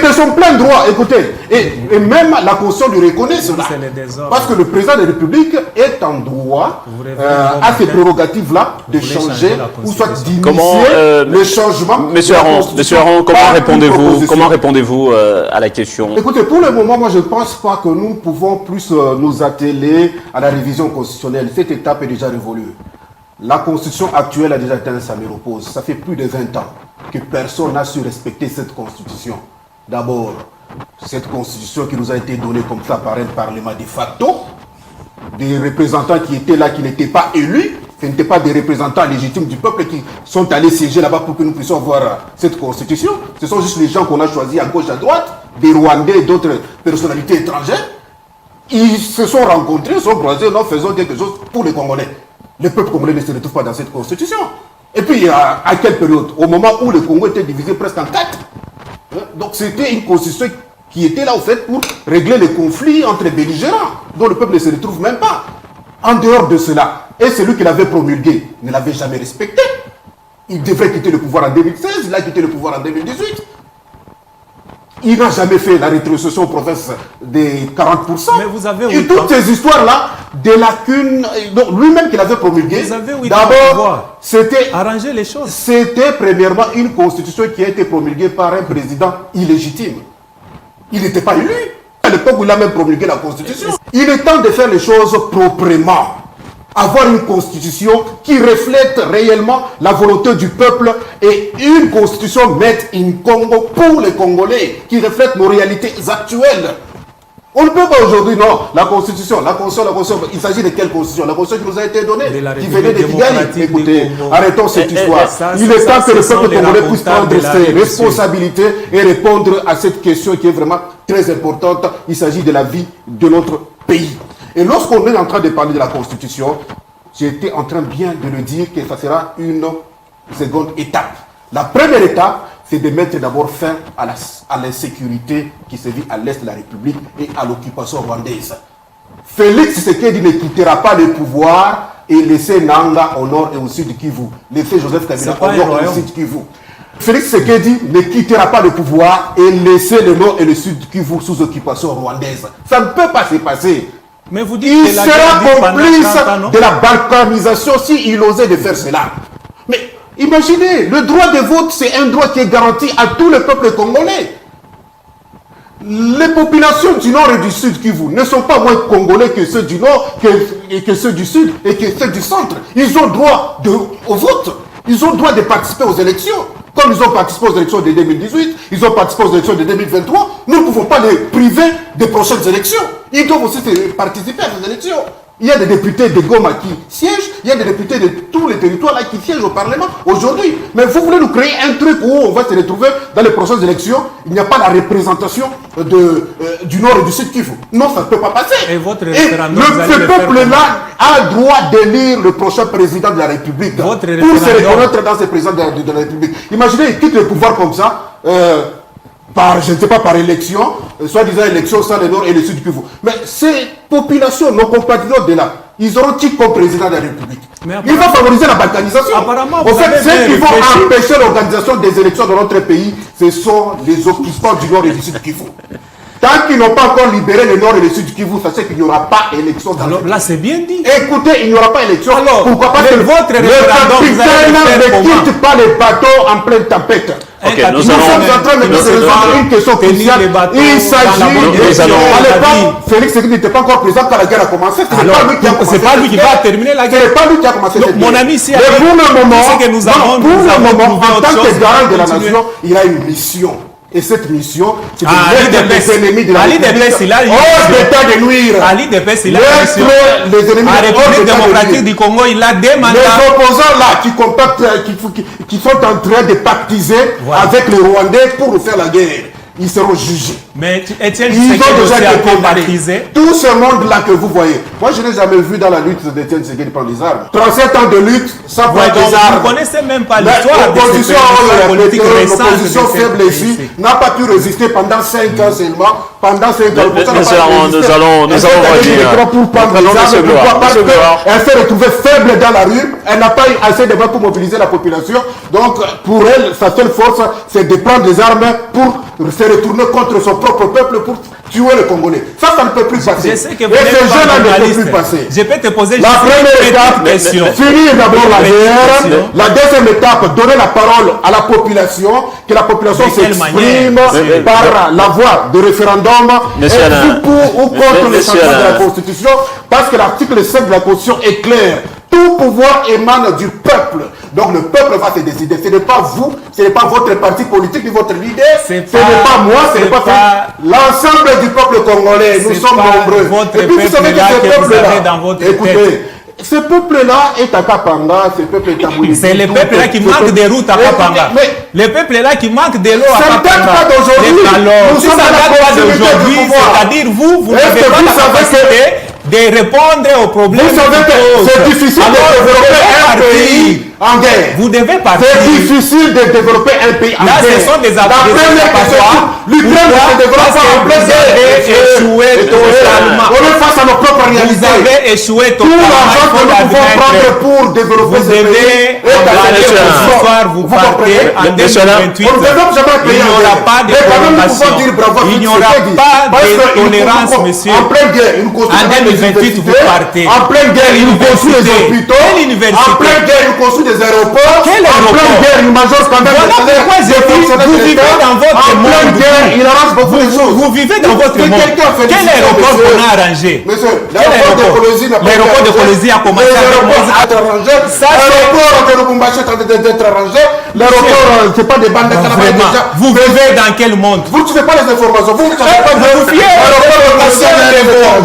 de son plein droit, écoutez. Et même la Constitution lui reconnaît cela. Parce que le président de la République est en droit, à ces prérogatives-là, de changer ou soit d'initier le changement. Monsieur Aron, comment répondez-vous à la question? Écoutez, pour le moment, moi je ne pense pas que nous pouvons plus nous atteler à la révision constitutionnelle. Cette étape est déjà révolue. La constitution actuelle a déjà atteint sa ménopause. Ça fait plus de 20 ans que personne n'a su respecter cette constitution. D'abord, cette constitution qui nous a été donnée comme ça par un parlement de facto, des représentants qui étaient là, qui n'étaient pas élus, ce n'étaient pas des représentants légitimes du peuple qui sont allés siéger là-bas pour que nous puissions voir cette constitution. Ce sont juste les gens qu'on a choisis à gauche, à droite, des Rwandais et d'autres personnalités étrangères. Ils se sont rencontrés, se sont croisés, nous faisons quelque chose pour les Congolais. Le peuple congolais ne se retrouve pas dans cette constitution. Et puis, à quelle période? Au moment où le Congo était divisé presque en 4. Donc, c'était une constitution qui était là, au fait, pour régler les conflits entre les belligérants, dont le peuple ne se retrouve même pas. En dehors de cela, et celui qui l'avait promulgué ne l'avait jamais respecté. Il devrait quitter le pouvoir en 2016, il a quitté le pouvoir en 2018. Il n'a jamais fait la rétrocession aux provinces des 40%. Mais vous avez et toutes ces histoires-là, des lacunes, donc lui-même qui l'avait promulgué, d'abord, c'était arranger les choses. C'était premièrement une constitution qui a été promulguée par un président illégitime. Il n'était pas élu. À l'époque où il a même promulgué la constitution. Il est temps de faire les choses proprement. Avoir une constitution qui reflète réellement la volonté du peuple et une constitution made in Congo pour les Congolais, qui reflète nos réalités actuelles. On ne peut pas aujourd'hui, non, la constitution, il s'agit de quelle constitution? La constitution qui nous a été donnée, qui venait de Kigali. Écoutez, arrêtons cette histoire. Il est temps que le peuple congolais puisse prendre ses responsabilités et répondre à cette question qui est vraiment très importante. Il s'agit de la vie de notre pays. Et lorsqu'on est en train de parler de la Constitution, j'étais en train bien de le dire que ça sera une seconde étape. La première étape, c'est de mettre d'abord fin à l'insécurité qui se vit à l'est de la République et à l'occupation rwandaise. Félix Tshisekedi ne quittera pas le pouvoir et laisser Nanga au nord et au sud du Kivu. Laisser Joseph Kabila au nord et au sud du Kivu. Félix Tshisekedi ne quittera pas le pouvoir et laisser le nord et le sud du Kivu sous occupation rwandaise. Ça ne peut pas se passer. Mais vous dites il sera complice de la balkanisation s'il osait de faire cela. Mais imaginez, le droit de vote, c'est un droit qui est garanti à tout le peuple congolais. Les populations du nord et du sud Kivu ne sont pas moins congolais que ceux du nord, que ceux du sud et que ceux du centre. Ils ont droit au vote. Ils ont droit de participer aux élections. Comme ils ont participé aux élections de 2018, ils ont participé aux élections de 2023, nous ne pouvons pas les priver des prochaines élections. Ils doivent aussi participer à ces élections. Il y a des députés de Goma qui siègent, il y a des députés de tous les territoires là qui siègent au Parlement aujourd'hui. Mais vous voulez nous créer un truc où on va se retrouver dans les prochaines élections, il n'y a pas la représentation du Nord et du Sud Kivu. Non, ça ne peut pas passer. Et votre référendum, ce peuple-là a le droit d'élire le prochain président de la République pour se reconnaître dans ce président de la République. Imaginez, il quitte le pouvoir comme ça, je ne sais pas, par élection, soi-disant élection sans le Nord et le Sud Kivu. Mais ces populations, nos compatriotes de là, ils auront qui comme président de la République? Il va favoriser la balkanisation. En fait, ceux qui vont empêcher l'organisation des élections dans notre pays, ce sont les occupants du Nord et du Sud Kivu. Tant qu'ils n'ont pas encore libéré le Nord et le Sud Kivu, sachez qu'il n'y aura pas élection dans alors là, c'est bien dit. Écoutez, il n'y aura pas élection. Alors, pourquoi pas que votre référendum ne quitte pas les bateaux en pleine tempête? Okay, nous sommes en train de résoudre une question cruciale. Il s'agit à l'époque, Félix Tshisekedi n'était pas encore président quand la guerre a commencé. C'est pas lui qui va terminer la guerre. C'est pas lui qui a commencé cette guerre. Mon ami, si mais pour le moment, en tant que garant de la nation, il a une mission. Et cette mission, c'est de mettre les ennemis de la République hors d'état de nuire. Ali Depes, il a une mission. Les ennemis à la République démocratique du Congo, il a des mandats. Les opposants là qui sont en train de pactiser avec les Rwandais pour nous faire la guerre. ils seront jugés. Mais Étienne Ils ont Tshisekedi déjà aussi a été condamnés. combattisé. Tout ce monde-là que vous voyez, moi je n'ai jamais vu dans la lutte d'Étienne Tshisekedi prendre des armes. 37 ans de lutte sans prendre Ouais, donc des armes. vous ne connaissez même pas Mais l'histoire de l'opposition ces politiques récentes. l'opposition faible ici n'a pas pu résister pendant 5 ans seulement. Pendant 5 ans, Nous allons revenir. pour prendre des armes. Pourquoi? Parce qu'elle s'est retrouvée faible dans la rue. Elle n'a pas eu assez de voix pour mobiliser la population. Donc pour elle, sa seule force, c'est de prendre des armes pour se retourner contre son propre peuple, pour tuer les Congolais. Ça ne peut plus passer. Je sais que vous Et n'êtes ces pas jeux-là ne peuvent journaliste. plus passer. Je peux te poser La juste première une étape, petite question. finir d'abord la guerre. question. La deuxième étape, donner la parole à la population, que la population De quelle s'exprime manière? par la voie de référendum, Monsieur et Alain. pour ou contre les Monsieur changements de la Alain. Constitution, parce que l'article 7 de la Constitution est clair. Tout pouvoir émane du peuple. Donc le peuple va se décider. Ce n'est pas vous, ce n'est pas votre parti politique, ni votre leader, ce n'est pas moi, ce n'est pas l'ensemble du peuple congolais. Nous sommes nombreux. Votre Et puis vous savez que peuple-là ce que vous avez peuple-là, dans votre écoutez, tête. ce peuple-là est à Kapanga, ce peuple est à Moulitou. C'est le peuple-là qui manque des routes à Kapanga. Mais Le peuple-là qui manque de l'eau à ça ne date Kapanga. pas d'aujourd'hui. Alors, Nous si sommes ça à la date pas continuité d'aujourd'hui, du pouvoir. c'est-à-dire vous Est-ce n'avez que pas vous la savez capacité de répondre aux problèmes. Vous savez que c'est difficile de développer un pays en guerre. Vous devez partir. C'est difficile de développer un pays en Là, guerre. ce sont des La première question, l'Ukraine ne se développe pas en pleine guerre. Vous avez échoué totalement. On est face à nos propres Vous réalités. avez échoué Tout totalement. l'argent que nous pouvons prendre pour développer Vous ce pays devez est à emballer la vos gestion. histoires, vous partez en Monsieur Alain, 2028. On ne développe jamais un Il pays n'y en aura guerre. pas de Mais quand même, nous prolongation. pouvons dire bravo à Il n'y Tshisekedi. aura pas Parce de que tolérance, il faut- monsieur. En pleine guerre, une construit En 2028, vous partez. En pleine guerre, il nous construit des Université. hôpitaux. Quelle université? En pleine guerre, il nous construit des aéroports. Quel En pleine aéroport? guerre, il majore quand même Voilà les salaires pourquoi des je dis, fonctionnaires vous de vivez l'État. dans votre En pleine monde. guerre, il arrange beaucoup de choses. Vous vivez dans votre Que monde. quelqu'un fait Quel du aéroport monsieur. qu'on a arrangé? Monsieur, Quel l'aéroport de aéroport? Colosie n'a pas L'aéroport de été arrangé. Colosie a commencé avec L'aéroport Moïse. a été arrangé. Ça, c'est- L'aéroport de Lubumbashi est en train d'être arrangé. L'aéroport, c'est pas des bandes de Calabria Vraiment. déjà. Vous vivez dans quel monde? Vous ne suivez pas les informations. Vous ne savez pas Vous fiez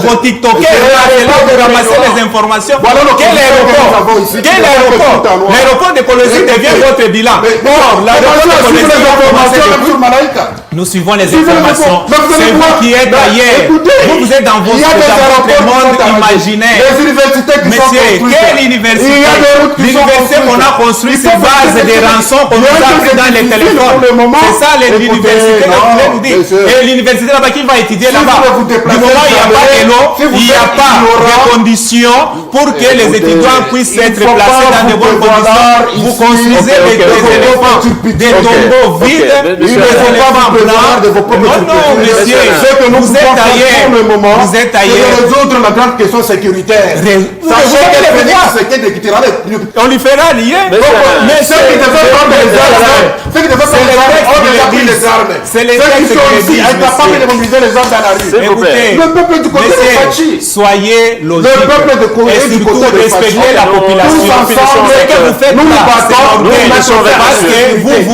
vos TikTokers là, c'est là où vous ramassez les informations. Voilà le Quel condition que nous aéroport? avons ici. Quel Qui n'est pas aéroport? tout en noir. L'aéroport de Colosie devient votre bilan. Or, l'aéroport de Colosie a commencé depuis- Nous suivons les informations. C'est vous qui êtes ailleurs. Vous êtes dans votre monde imaginaire. Les universités qui sont Monsieur, construites. quelle Il y université? a des routes qui sont L'université qu'on a construite sur base des rançons qu'on nous a pris dans les téléphones. C'est ça l'université que vous voulez nous dire. Et l'université là-bas, qui va étudier Si là-bas? vous vous Du déplacez moment où il n'y a pas jamais, de l'eau, si vous il n'y a êtes pas ignorant, de conditions pour que les écoutez, étudiants puissent il être faut placés pas dans de vous bonnes prévaloir conditions. Vous ici. construisez Ok, des ok, ok. éléphants, des tombeaux ok. vides, Mais des monsieur, il ne faut pas éléphants vous prévaloir blancs. de vos propres Non, non, stupéfiants. monsieur, Ce que nous vous pouvons êtes faire ailleurs. pour le moment, Vous êtes c'est de ailleurs. résoudre la grande question sécuritaire. Vous Sachez avez que les Félix pouvoirs. Tshisekedi quittera On lui fera rien. mais ceux qui devaient prendre les armes, ceux qui devaient prendre les armes ont déjà pris les armes. C'est les Ceux qui textes sont qui le ici disent, incapables de monsieur. mobiliser les armes dans la rue. S'il vous plaît. Écoutez, Le peuple du côté de monsieur, Fachi. soyez logique. Le peuple de Corée et du surtout côté de respectez Fachi. la population. Tous ensemble, Ce que vous faites nous là, nous c'est battons, nous orgueil. mettons vers la Parce que sécurité.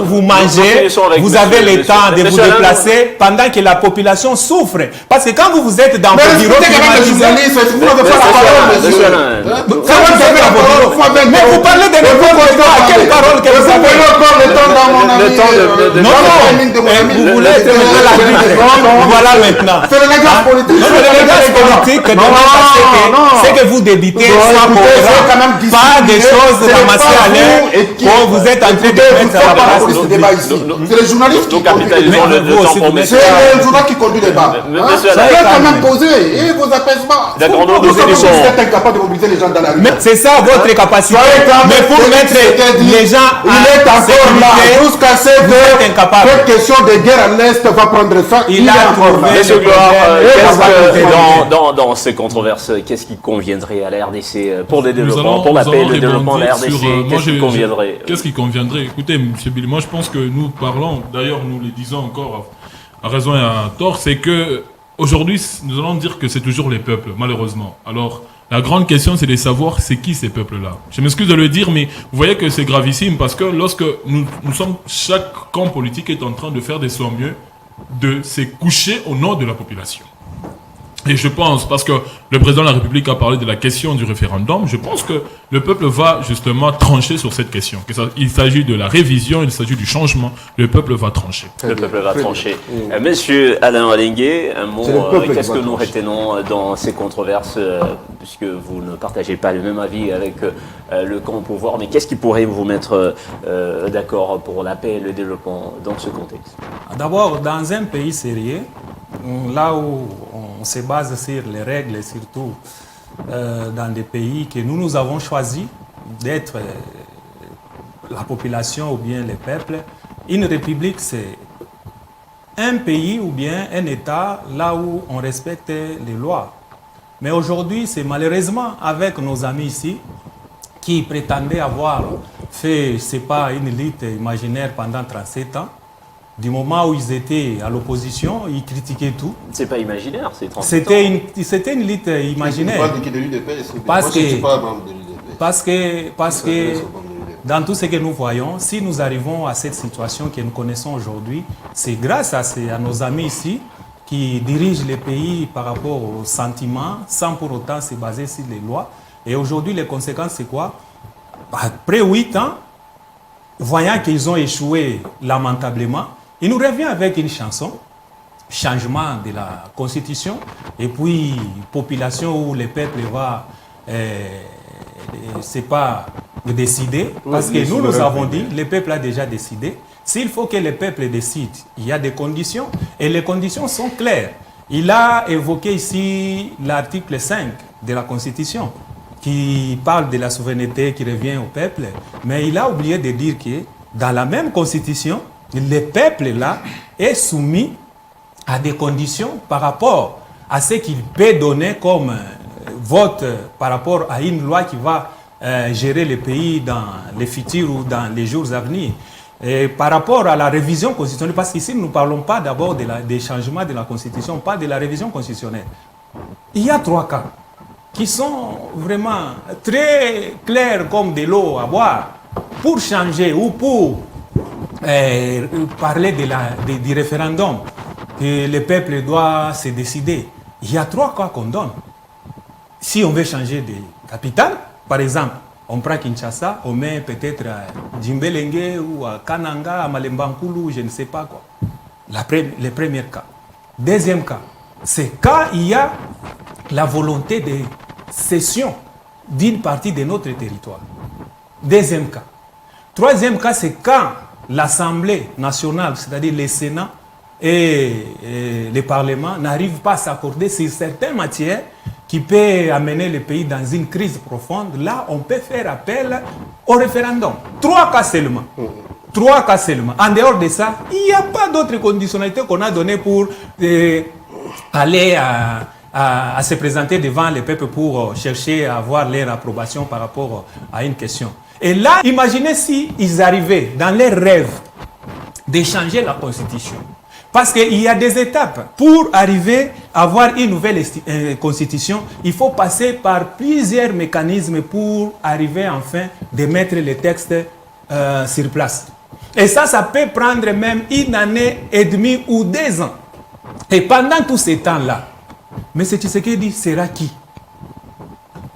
vous mangez, finissons avec vous monsieur- avez le monsieur- temps de vous monsieur Alain. déplacer pendant que la population souffre. Parce que quand vous êtes dans Mais vos bureaux, respectez quand même les journalistes, vous n'avez pas la parole, monsieur. Quand vous êtes dans vos bureaux, mais vous parlez de n'importe quoi. Quelle parole que vous Vous avez? prenez encore le temps dans mon ami. Le temps de- Non, dans le non, timing de mon ami. vous voulez être maintenant l'arbitre. Voilà maintenant. C'est l'élégance politique. Non, mais l'élégance politique demande à ce que- c'est que vous débitez Non, soit écoutez, c'est quand cohérent, même pas des discipliné. choses C'est ramassées pas à l'air vous et qui- quand vous êtes en train de Écoutez, vous mettre à faites la pas la place. police de débat ici. C'est les journalistes Nous qui conduisent le capitalisons débat. le vous temps aussi, pour vous monsieur. C'est le journal qui conduit le débat. Mais Hein? monsieur Ça Alain, va quand même poser et vos apaisements. D'accord, Vous nous finissons. êtes incapable de mobiliser les gens dans la rue. Mais c'est ça votre capacité. Soyez calme, Mais pour Félix mettre Tshisekedi, les gens il est en encore là sécurité, jusqu'à ce vous êtes que incapable. cette question de guerre à l'Est va prendre fin. Il a est encore trouvé là. Monsieur le Gloire, problème. dans ces controverses, qu'est-ce qui conviendrait à la RDC pour le développement, pour la nous paix et allons le développement de la rebondir RDC? sur, moi, Qu'est-ce qui conviendrait? Qu'est-ce qui conviendrait? Écoutez, M. Billy, moi je pense que nous parlons, d'ailleurs nous le disons encore à raison et à tort, c'est que aujourd'hui nous allons dire que c'est toujours les peuples, malheureusement. Alors, la grande question, c'est de savoir c'est qui ces peuples-là. Je m'excuse de le dire, mais vous voyez que c'est gravissime parce que lorsque nous sommes, chaque camp politique est en train de faire de son mieux de se coucher au nom de la population. Et je pense, parce que le président de la République a parlé de la question du référendum, je pense que le peuple va justement trancher sur cette question. Il s'agit de la révision, il s'agit du changement, le peuple va trancher. Le peuple va trancher. Monsieur Alain Alingué, un mot, qu'est-ce que nous retenons dans ces controverses, puisque vous ne partagez pas le même avis avec le camp au pouvoir, mais qu'est-ce qui pourrait vous mettre d'accord pour la paix et le développement dans ce contexte? D'abord, dans un pays sérieux, là où on se base sur les règles, surtout dans des pays que nous avons choisi d'être la population ou bien les peuples, une république, c'est un pays ou bien un État là où on respecte les lois. Mais aujourd'hui, c'est malheureusement avec nos amis ici qui prétendaient avoir fait, c'est pas une élite imaginaire pendant 37 ans. Du moment où ils étaient à l'opposition, ils critiquaient tout. C'est pas imaginaire, c'est 37 ans. C'était une élite imaginaire. Parce que dans tout ce que nous voyons, si nous arrivons à cette situation que nous connaissons aujourd'hui, c'est grâce à nos amis ici qui dirigent les pays par rapport aux sentiments, sans pour autant se baser sur les lois. Et aujourd'hui, les conséquences, c'est quoi? Après 8 ans, voyant qu'ils ont échoué lamentablement, il nous revient avec une chanson, changement de la constitution, et puis population où le peuple va, c'est pas décider, parce que nous avons dit, le peuple a déjà décidé. S'il faut que le peuple décide, il y a des conditions, et les conditions sont claires. Il a évoqué ici l'article 5 de la Constitution, qui parle de la souveraineté qui revient au peuple, mais il a oublié de dire que dans la même Constitution, le peuple là est soumis à des conditions par rapport à ce qu'il peut donner comme vote par rapport à une loi qui va gérer le pays dans les futurs ou dans les jours à venir. Et par rapport à la révision constitutionnelle, parce qu'ici nous ne parlons pas d'abord des changements de la Constitution, pas de la révision constitutionnelle. Il y a 3 cas qui sont vraiment très clairs comme de l'eau à boire pour changer ou pour parler du référendum, que le peuple doit se décider. Il y a 3 cas qu'on donne. Si on veut changer de capitale, par exemple, on prend Kinshasa, on met peut-être à Djimbelenge ou à Kananga, à Malembankulu, je ne sais pas quoi. Le premier cas. Deuxième cas, c'est quand il y a la volonté de cession d'une partie de notre territoire. Deuxième cas. Troisième cas, c'est quand l'Assemblée nationale, c'est-à-dire le Sénat et le Parlement, n'arrivent pas à s'accorder sur certaines matières qui peuvent amener le pays dans une crise profonde. Là, on peut faire appel au référendum. 3 cas seulement. 3 cas seulement. En dehors de ça, il n'y a pas d'autres conditionnalités qu'on a données pour aller à se présenter devant le peuple pour chercher à avoir leur approbation par rapport à une question. Et là, imaginez si ils arrivaient dans leurs rêves de changer la Constitution. Parce qu'il y a des étapes. Pour arriver à avoir une nouvelle Constitution, il faut passer par plusieurs mécanismes pour arriver enfin de mettre les textes sur place. Et ça peut prendre même 1 année et demie ou 2 ans. Et pendant tous ces temps-là, M. Tshisekedi sera qui?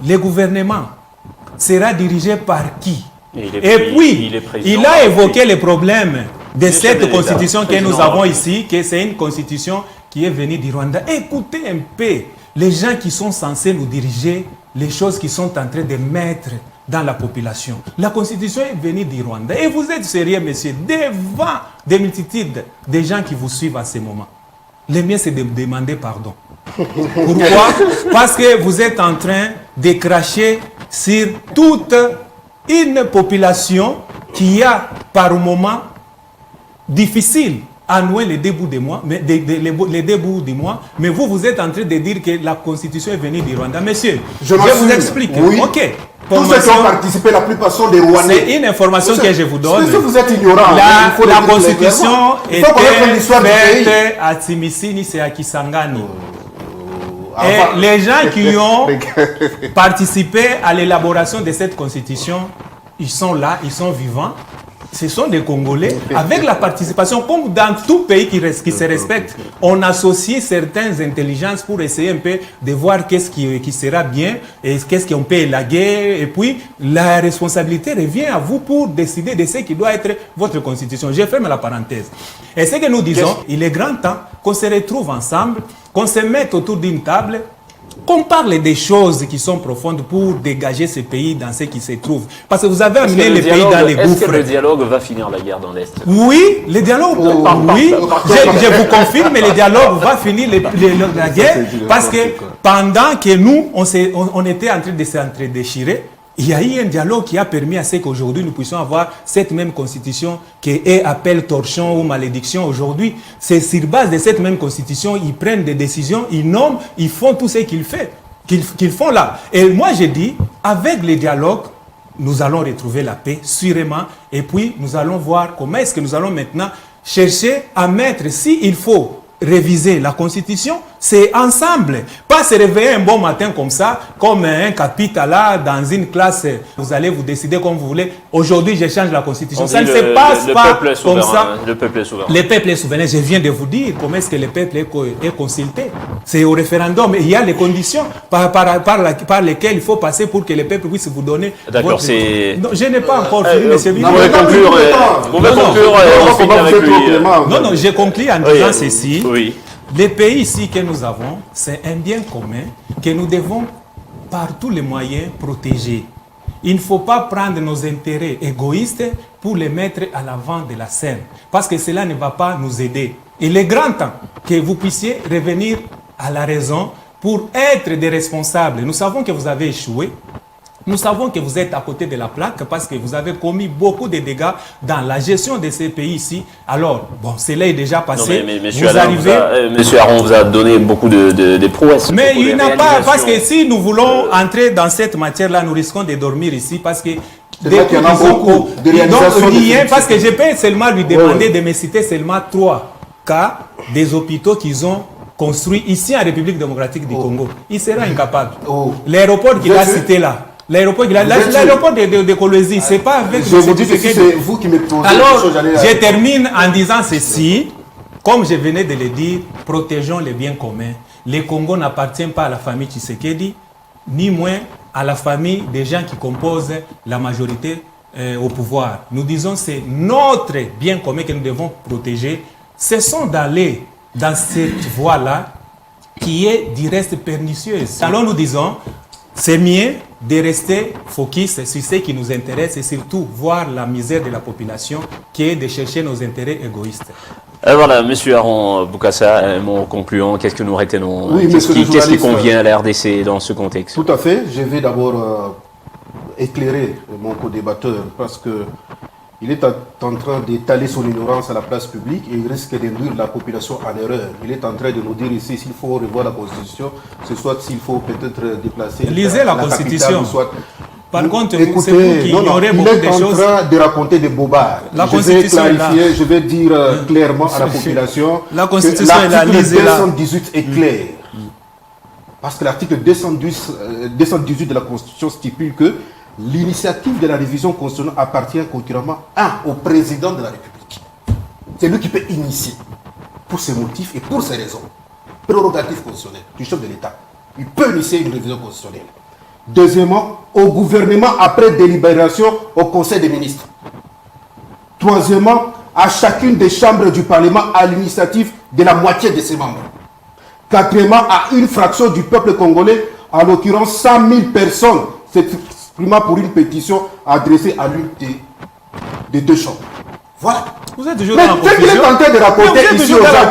Le gouvernement sera dirigé par qui? Et puis, il a évoqué les problèmes de cette constitution que nous avons ici, que c'est une constitution qui est venue du Rwanda. Écoutez un peu les gens qui sont censés nous diriger, les choses qu'ils sont en train de mettre dans la population. La constitution est venue du Rwanda. Et vous êtes sérieux, monsieur, devant des multitudes de gens qui vous suivent à ce moment. Le mieux, c'est de demander pardon. Pourquoi? Parce que vous êtes en train de cracher sur toute une population qui a par moment difficile à nouer les 2 bouts de mois, les 2 bouts du mois, mais vous êtes en train de dire que la constitution est venue du Rwanda. Monsieur, je vous explique. Oui. Ok. Tous ceux qui ont participé, la plupart sont des Rwandais. C'est une information que je vous donne. Si vous êtes ignorant, la constitution était faite à Tsimisini, c'est à Kisangani. Et les gens qui ont participé à l'élaboration de cette constitution, ils sont là, ils sont vivants. ce sont des Congolais, avec la participation, comme dans tout pays qui se respecte, on associe certaines intelligences pour essayer un peu de voir qu'est-ce qui sera bien et qu'est-ce qu'on peut élaguer. Et puis, la responsabilité revient à vous pour décider de ce qui doit être votre constitution. Je ferme la parenthèse. Et ce que nous disons, il est grand temps qu'on se retrouve ensemble, qu'on se mette autour d'une table, qu'on parle des choses qui sont profondes pour dégager ce pays dans ce qui se trouve. Parce que vous avez amené le pays dans les gouffres. Est-ce que le dialogue va finir la guerre dans l'Est? Oui, le dialogue, oui. Je vous confirme, le dialogue va finir la guerre. Parce que pendant que nous, on était en train de s'entre-déchirer, il y a eu un dialogue qui a permis à ce qu'aujourd'hui nous puissions avoir cette même constitution qui est appel torchon ou malédiction aujourd'hui. C'est sur base de cette même constitution, ils prennent des décisions, ils nomment, ils font tout ce qu'ils font là. Et moi je dis, avec les dialogues, nous allons retrouver la paix, sûrement, et puis nous allons voir comment est-ce que nous allons maintenant chercher à mettre, s'il faut réviser la Constitution, c'est ensemble. Pas se réveiller un bon matin comme ça, comme un capital là, dans une classe, vous allez vous décider comme vous voulez. Aujourd'hui, je change la Constitution. Ça ne se passe pas comme ça. Le peuple est souverain. Le peuple est souverain. Je viens de vous dire comment est-ce que le peuple est consulté. C'est au référendum. Et il y a les conditions par lesquelles il faut passer pour que le peuple puisse vous donner. D'accord, c'est... Non, je n'ai pas encore fini, monsieur Billy. Vous pouvez conclure avec lui. Non, j'ai conclu en disant ceci. Oui. Les pays ici que nous avons, c'est un bien commun que nous devons par tous les moyens protéger. Il ne faut pas prendre nos intérêts égoïstes pour les mettre à l'avant de la scène, parce que cela ne va pas nous aider. Il est grand temps que vous puissiez revenir à la raison pour être des responsables. Nous savons que vous avez échoué. Nous savons que vous êtes à côté de la plaque parce que vous avez commis beaucoup de dégâts dans la gestion de ces pays ici. Alors, bon, cela est déjà passé. Non, mais Monsieur Aron vous a donné beaucoup de prouesses. Mais il n'a pas, parce que si nous voulons entrer dans cette matière-là, nous risquons de dormir ici parce que parce que je peux seulement lui demander de me citer seulement 3 cas des hôpitaux qu'ils ont construits ici en République démocratique du Congo. Il sera incapable. L'aéroport qu'il a cité là. L'aéroport de Kolwezi, c'est pas avec... Je vous dis que c'est vous qui me posez. Alors, je termine en disant ceci. Comme je venais de le dire, protégeons les biens communs. Le Congo n'appartient pas à la famille Tshisekedi, ni moins à la famille des gens qui composent la majorité au pouvoir. Nous disons c'est notre bien commun que nous devons protéger. Cessons d'aller dans cette voie-là qui est du reste pernicieuse. Alors nous disons, c'est mieux de rester focus sur ce qui nous intéresse et surtout voir la misère de la population qui est de chercher nos intérêts égoïstes. Voilà, M. Aron Bokassa, un mot concluant, qu'est-ce que nous retenons? Oui, qu'est-ce qui convient à la RDC dans ce contexte? Tout à fait. Je vais d'abord éclairer mon co-débatteur parce que il est en train d'étaler son ignorance à la place publique et il risque d'induire la population en erreur. Il est en train de nous dire ici s'il faut revoir la Constitution, c'est soit s'il faut peut-être déplacer lisez la Constitution. Soit... Par contre, écoutez, il est en train de raconter des bobards. Je vais clarifier, je vais dire clairement à la population la Constitution que l'article 218 est clair. Parce que l'article 218 de la Constitution stipule que l'initiative de la révision constitutionnelle appartient concurremment au président de la République. C'est lui qui peut initier pour ses motifs et pour ses raisons. Prérogative constitutionnelle du chef de l'État. Il peut initier une révision constitutionnelle. Deuxièmement, au gouvernement après délibération au Conseil des ministres. Troisièmement, à chacune des chambres du Parlement à l'initiative de la moitié de ses membres. Quatrièmement, à une fraction du peuple congolais, en l'occurrence 100 000 personnes, s'exprimant pour une pétition adressée à l'une des deux chambres. Voilà. Vous êtes toujours mais dans la confusion. Mais ce qu'il est en train de raconter ici aux gens,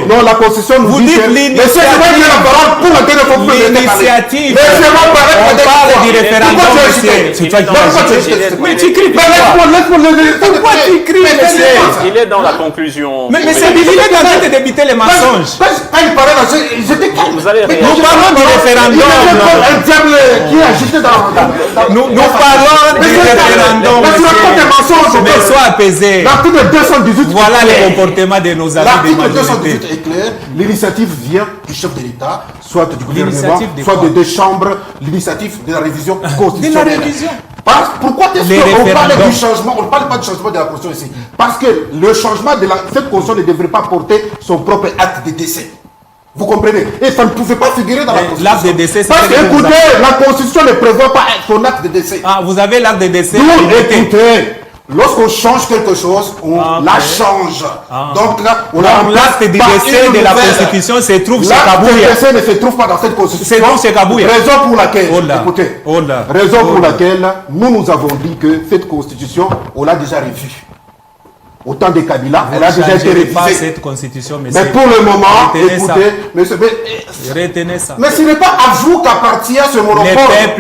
non, la Constitution nous dit que... L'initiative. On parle du référendum, monsieur. Mais tu cries pourquoi tu cries, monsieur? Il est dans la conclusion. Mais c'est il est en train de débiter les mensonges. Quand il parlait là, j'étais calme. Nous parlons du référendum. Qui est agité dans... Nous parlons du référendum, monsieur. Mais sois apaisé. L'article 218. Voilà le comportement de nos amis de majorité. L'article 218 est clair. L'initiative vient du chef de l'État, soit du gouvernement, soit des deux chambres. L'initiative de la révision constitutionnelle. De la révision. Pourquoi est-ce qu'on parle du changement? On ne parle pas du changement de la Constitution ici. Parce que le changement de cette Constitution ne devrait pas porter son propre acte de décès. Vous comprenez? Et ça ne pouvait pas figurer dans la Constitution. L'acte de décès, c'est parce que, écoutez, la Constitution ne prévoit pas son acte de décès. Ah, vous avez l'acte de décès. Écoutez, lorsqu'on change quelque chose, on la change. Donc là, on a l'acte de décès de la Constitution se trouve chez Kabouya. L'acte de décès ne se trouve pas dans cette Constitution. Se trouve chez Kabouya. Raison pour laquelle, écoutez, raison pour laquelle nous avons dit que cette Constitution, on l'a déjà revue. Au temps de Kabila, elle a déjà été révisée. Cette constitution, mais pour le moment, écoutez, retenez ça. Mais ce n'est pas à vous qu'appartient ce monopole.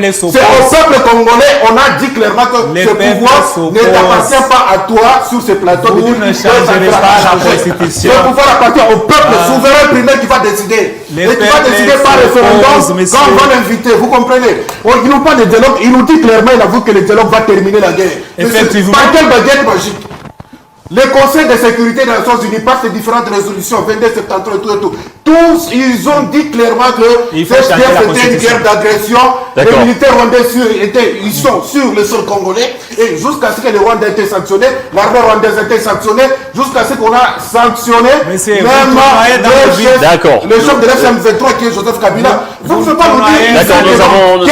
C'est au peuple congolais. On a dit clairement que ce pouvoir ne t'appartient pas à toi sur ce plateau. Vous ne changerez pas la constitution. Ce pouvoir appartient au peuple souverain primaire qui va décider. Et qui va décider par référendum quand on va l'inviter. Vous comprenez? Il nous parle de dialogue. Il nous dit clairement, il avoue que le dialogue va terminer la guerre. Effectivement. Par quelle baguette magique? Le Conseil de sécurité des Nations Unies passe ces différentes résolutions, 22 septembre et tout. Tous, ils ont dit clairement que cette guerre c'était une guerre d'agression. Les militaires rwandais ils sont sur le sol congolais. Et jusqu'à ce que les Rwandais aient été sanctionnés, l'armée rwandaise a été sanctionnée, jusqu'à ce qu'on a sanctionné même le chef de l'FM23 qui est Joseph Kabila. Vous ne pouvez pas nous dire quel dialogue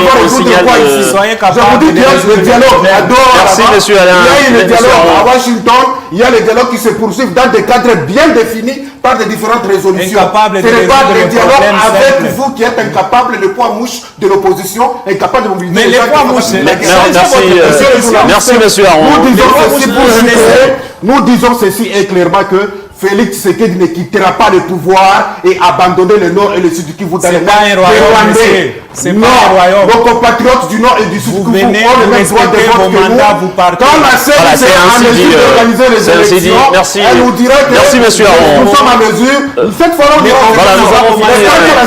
va résoudre quoi ici. Je vous dis qu'il y a le dialogue à Doha, merci monsieur Alain. Il y a le dialogue à Washington. Il y a les dialogues qui se poursuivent dans des cadres bien définis par des différentes résolutions. Ce n'est pas le dialogue avec vous qui êtes incapable, le poids mouche de l'opposition, incapable de mobiliser. Mais les poids mouches, merci monsieur Aron. Nous disons ceci et clairement que Félix Tshisekedi ne quittera pas le pouvoir et abandonner le Nord et le Sud qui vous donnent les mains des Rwandais. C'est pas un royaume. Nos compatriotes du Nord et du Sud, vous venez, vous respectez vos mandats, vous partez. Quand la CNC est en mesure d'organiser les élections, elle nous dira que nous sommes en mesure. Cette fois-là, nous avons la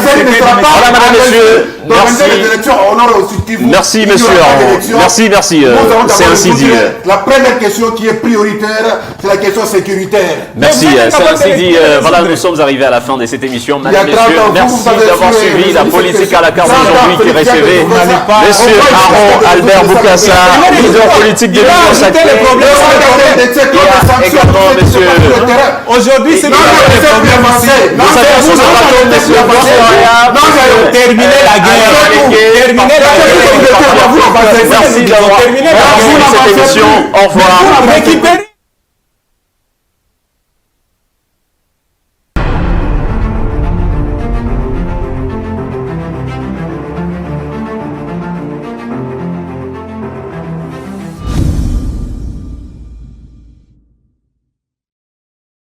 CNC ne sera pas en mesure d'organiser les élections au Nord et au Sud. Merci monsieur. Merci. C'est ainsi dit. La première question qui est prioritaire, c'est la question sécuritaire. Merci. C'est ainsi dit. Voilà, nous sommes arrivés à la fin de cette émission. Mesdames, messieurs, merci d'avoir suivi la politique à la carte aujourd'hui qui recevait monsieur Aron Albert Boukassa, leader politique de l'Union sacrée. Également monsieur. Aujourd'hui, c'est terminer la guerre. Merci d'avoir terminé cette émission. Au revoir.